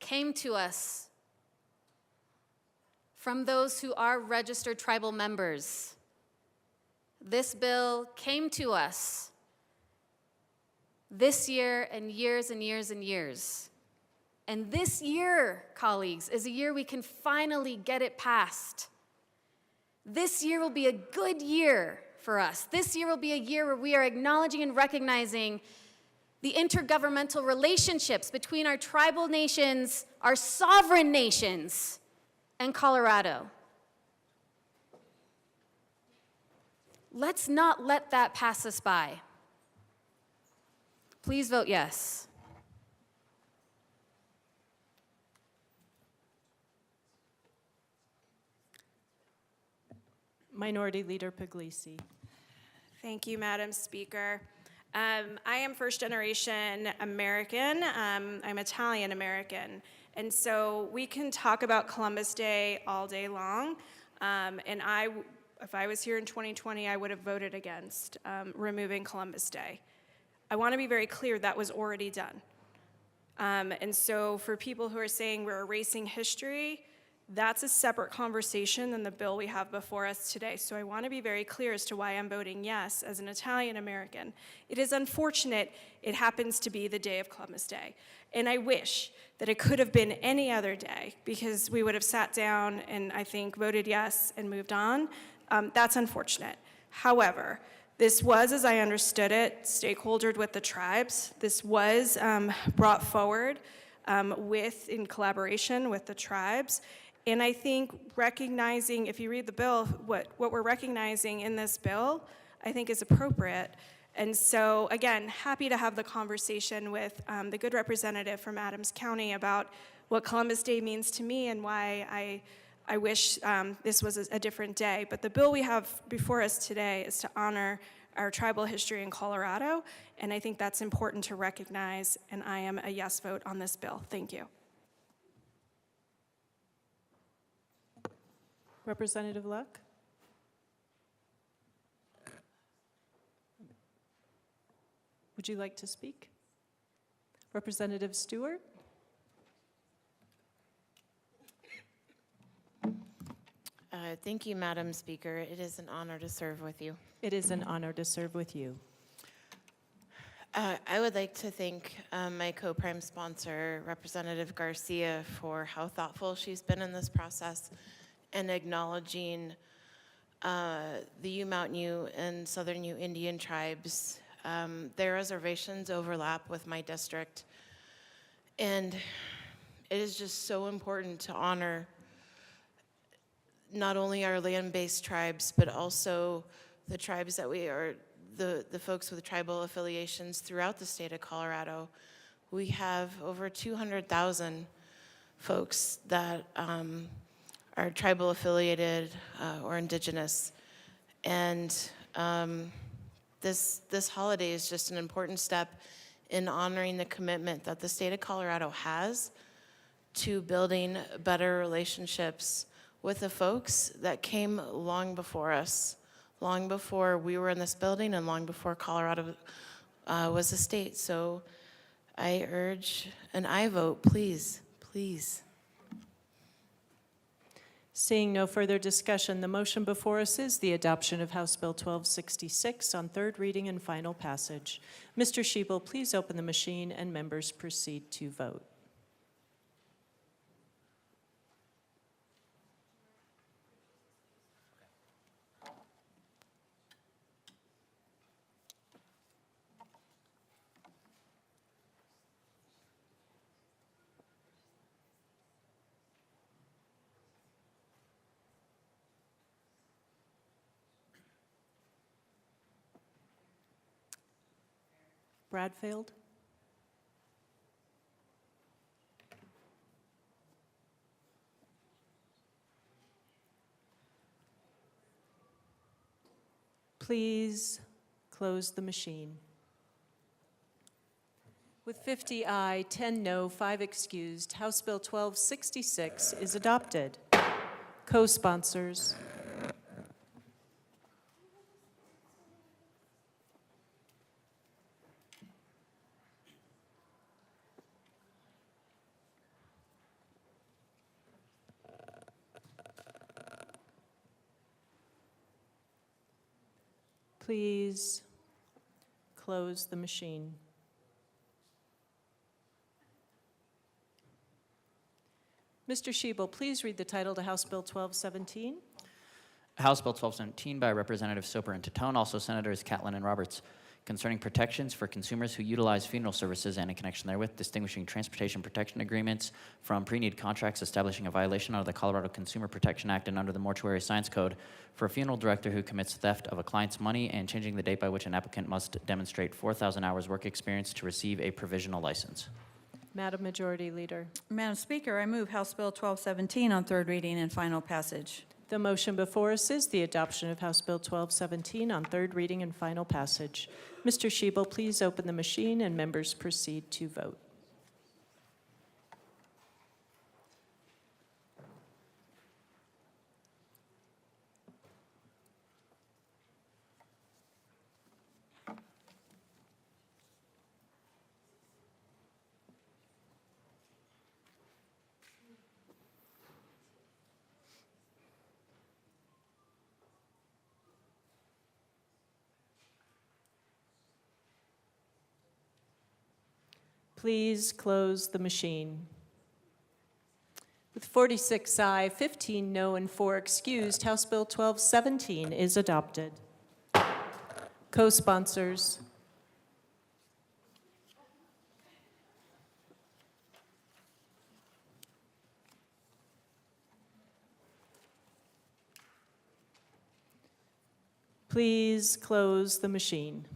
came to us from those who are registered tribal members. This bill came to us this year and years and years and years. And this year, colleagues, is a year we can finally get it passed. This year will be a good year for us. This year will be a year where we are acknowledging and recognizing the intergovernmental relationships between our tribal nations, our sovereign nations, and Colorado. Let's not let that pass us by. Please vote yes. Minority Leader Puglisi. Thank you, Madam Speaker. I am first generation American. I'm Italian American. And so we can talk about Columbus Day all day long. If I was here in 2020, I would have voted against removing Columbus Day. I want to be very clear that was already done. And so for people who are saying we're erasing history, that's a separate conversation than the bill we have before us today. So I want to be very clear as to why I'm voting yes as an Italian American. It is unfortunate it happens to be the day of Columbus Day. And I wish that it could have been any other day because we would have sat down and I think voted yes and moved on. That's unfortunate. However, this was, as I understood it, stakeholdered with the tribes. This was brought forward in collaboration with the tribes. And I think recognizing, if you read the bill, what we're recognizing in this bill, I think is appropriate. And so, again, happy to have the conversation with the good representative from Adams County about what Columbus Day means to me and why I wish this was a different day. But the bill we have before us today is to honor our tribal history in Colorado, and I think that's important to recognize, and I am a yes vote on this bill. Thank you. Representative Luck? Would you like to speak? Representative Stewart? Thank you, Madam Speaker. It is an honor to serve with you. It is an honor to serve with you. I would like to thank my co-prime sponsor, Representative Garcia, for how thoughtful she's been in this process and acknowledging the Ute Ute and Southern Ute Indian tribes. Their reservations overlap with my district, and it is just so important to honor not only our land-based tribes, but also the tribes that we are, the folks with tribal affiliations throughout the state of Colorado. We have over 200,000 folks that are tribal affiliated or indigenous. And this holiday is just an important step in honoring the commitment that the state of Colorado has to building better relationships with the folks that came long before us, long before we were in this building and long before Colorado was a state. So I urge an aye vote, please, please. Seeing no further discussion, the motion before us is the adoption of House Bill 1266 on third reading and final passage. Mr. Schiebel, please open the machine and members proceed to vote. Bradfield? Please close the machine. With 50 aye, 10 no, 5 excused, House Bill 1266 is adopted. Co-sponsors. Please close the machine. Mr. Schiebel, please read the title to House Bill 1217. House Bill 1217 by Representative Soper and Tatone, also Senators Catlin and Roberts, concerning protections for consumers who utilize funeral services and in connection therewith, distinguishing transportation protection agreements from pre-need contracts, establishing a violation under the Colorado Consumer Protection Act and under the Mortuary Science Code for a funeral director who commits theft of a client's money, and changing the date by which an applicant must demonstrate 4,000 hours work experience to receive a provisional license. Madam Majority Leader. Madam Speaker, I move House Bill 1217 on third reading and final passage. The motion before us is the adoption of House Bill 1217 on third reading and final passage. Mr. Schiebel, please open the machine and members proceed to vote. Please close the machine. With 46 aye, 15 no, and 4 excused, House Bill 1217 is adopted. Co-sponsors. Please close the machine.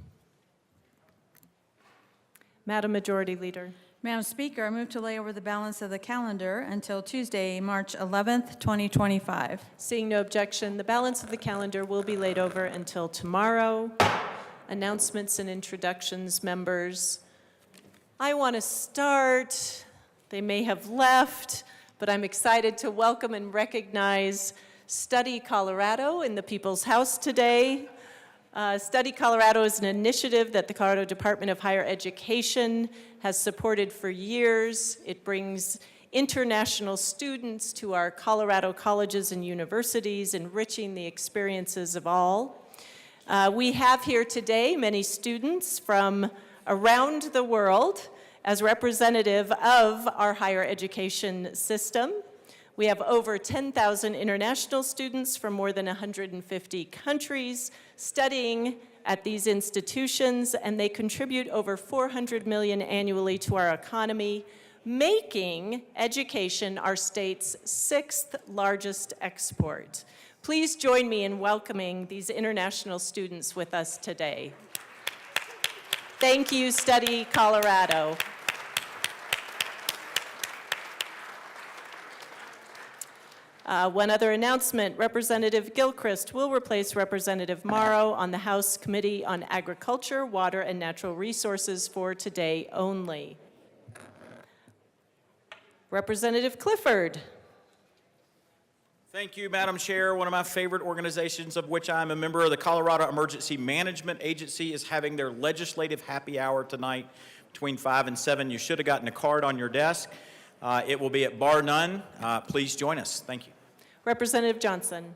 Madam Majority Leader. Madam Speaker, I move to lay over the balance of the calendar until Tuesday, March 11th, 2025. Seeing no objection, the balance of the calendar will be laid over until tomorrow. Announcements and introductions, members. I want to start, they may have left, but I'm excited to welcome and recognize Study Colorado in the People's House today. Study Colorado is an initiative that the Colorado Department of Higher Education has supported for years. It brings international students to our Colorado colleges and universities, enriching the experiences of all. We have here today many students from around the world as representative of our higher education system. We have over 10,000 international students from more than 150 countries studying at these institutions, and they contribute over $400 million annually to our economy, making education our state's 6th largest export. Please join me in welcoming these international students with us today. Thank you, Study Colorado. One other announcement, Representative Gilchrist will replace Representative Morrow on the House Committee on Agriculture, Water, and Natural Resources for today only. Representative Clifford. Thank you, Madam Chair. One of my favorite organizations, of which I'm a member, of the Colorado Emergency Management Agency, is having their legislative happy hour tonight between 5 and 7. You should have gotten a card on your desk. It will be at Bar None. Please join us. Thank you. Representative Johnson.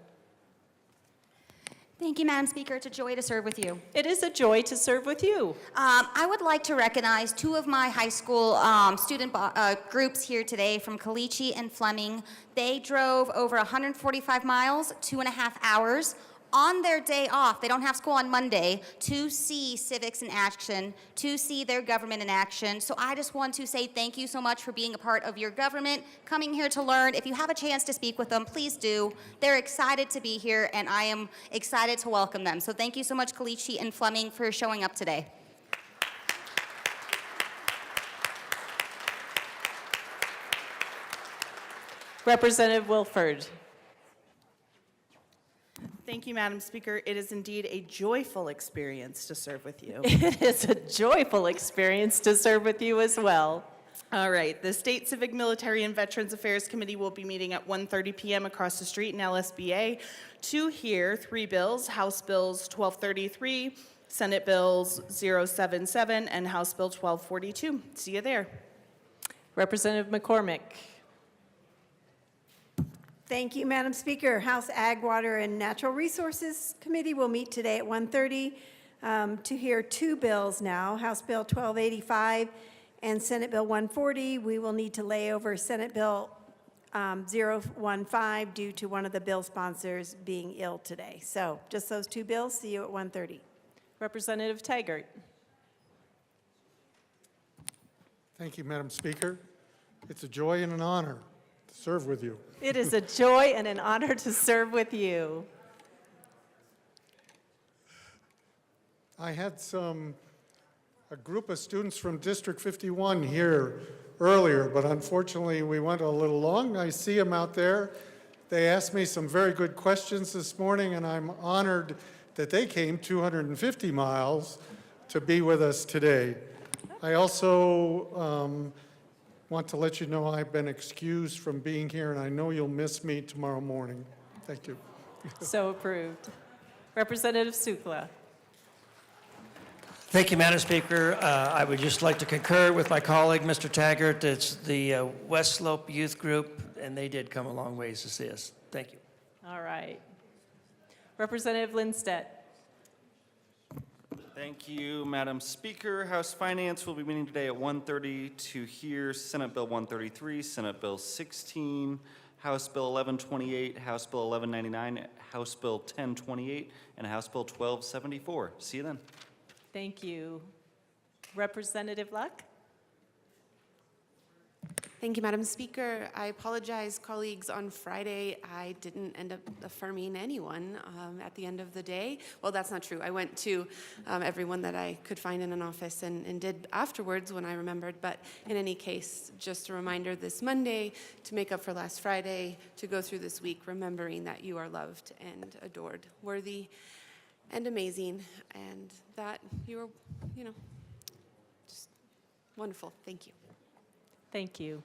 Thank you, Madam Speaker. It's a joy to serve with you. It is a joy to serve with you. I would like to recognize two of my high school student groups here today from Caliche and Fleming. They drove over 145 miles, 2.5 hours, on their day off. They don't have school on Monday, to see civics in action, to see their government in action. So I just want to say thank you so much for being a part of your government, coming here to learn. If you have a chance to speak with them, please do. They're excited to be here, and I am excited to welcome them. So thank you so much, Caliche and Fleming, for showing up today. Representative Wilford. Thank you, Madam Speaker. It is indeed a joyful experience to serve with you. It is a joyful experience to serve with you as well. All right, the State Civic, Military, and Veterans Affairs Committee will be meeting at 1:30 p.m. across the street in LSBA to hear 3 bills, House Bills 1233, Senate Bills 077, and House Bill 1242. See you there. Representative McCormick. Thank you, Madam Speaker. House Ag, Water, and Natural Resources Committee will meet today at 1:30 to hear 2 bills now, House Bill 1285 and Senate Bill 140. We will need to lay over Senate Bill 015 due to one of the bill sponsors being ill today. So just those 2 bills. See you at 1:30. Representative Taggart. Thank you, Madam Speaker. It's a joy and an honor to serve with you. It is a joy and an honor to serve with you. I had a group of students from District 51 here earlier, but unfortunately we went a little long. I see them out there. They asked me some very good questions this morning, and I'm honored that they came 250 miles to be with us today. I also want to let you know I've been excused from being here, and I know you'll miss me tomorrow morning. Thank you. So approved. Representative Sukla. Thank you, Madam Speaker. I would just like to concur with my colleague, Mr. Taggart. It's the West Slope Youth Group, and they did come a long ways to see us. Thank you. All right. Representative Lindstedt. Thank you, Madam Speaker. House Finance will be meeting today at 1:30 to hear Senate Bill 133, Senate Bill 16, House Bill 1128, House Bill 1199, House Bill 1028, and House Bill 1274. See you then. Thank you. Representative Luck. Thank you, Madam Speaker. I apologize, colleagues. On Friday, I didn't end up affirming anyone at the end of the day. Well, that's not true. I went to everyone that I could find in an office and did afterwards when I remembered. But in any case, just a reminder this Monday to make up for last Friday, to go through this week remembering that you are loved and adored, worthy and amazing, and that you're, just wonderful. Thank you. Thank you.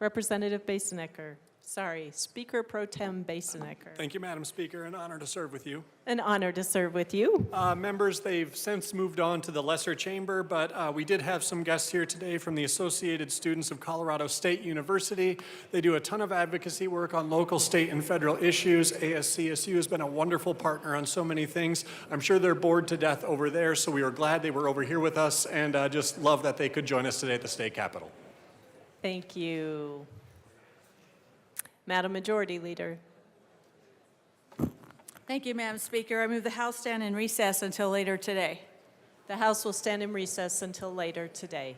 Representative Basenecker. Sorry, Speaker Pro Tem Basenecker. Thank you, Madam Speaker. An honor to serve with you. An honor to serve with you. Members, they've since moved on to the lesser chamber, but we did have some guests here today from the Associated Students of Colorado State University. They do a ton of advocacy work on local, state, and federal issues. ASCSU has been a wonderful partner on so many things. I'm sure they're bored to death over there, so we were glad they were over here with us, and just love that they could join us today at the state capitol. Thank you. Madam Majority Leader. Thank you, Madam Speaker. I move the House stand in recess until later today. The House will stand in recess until later today.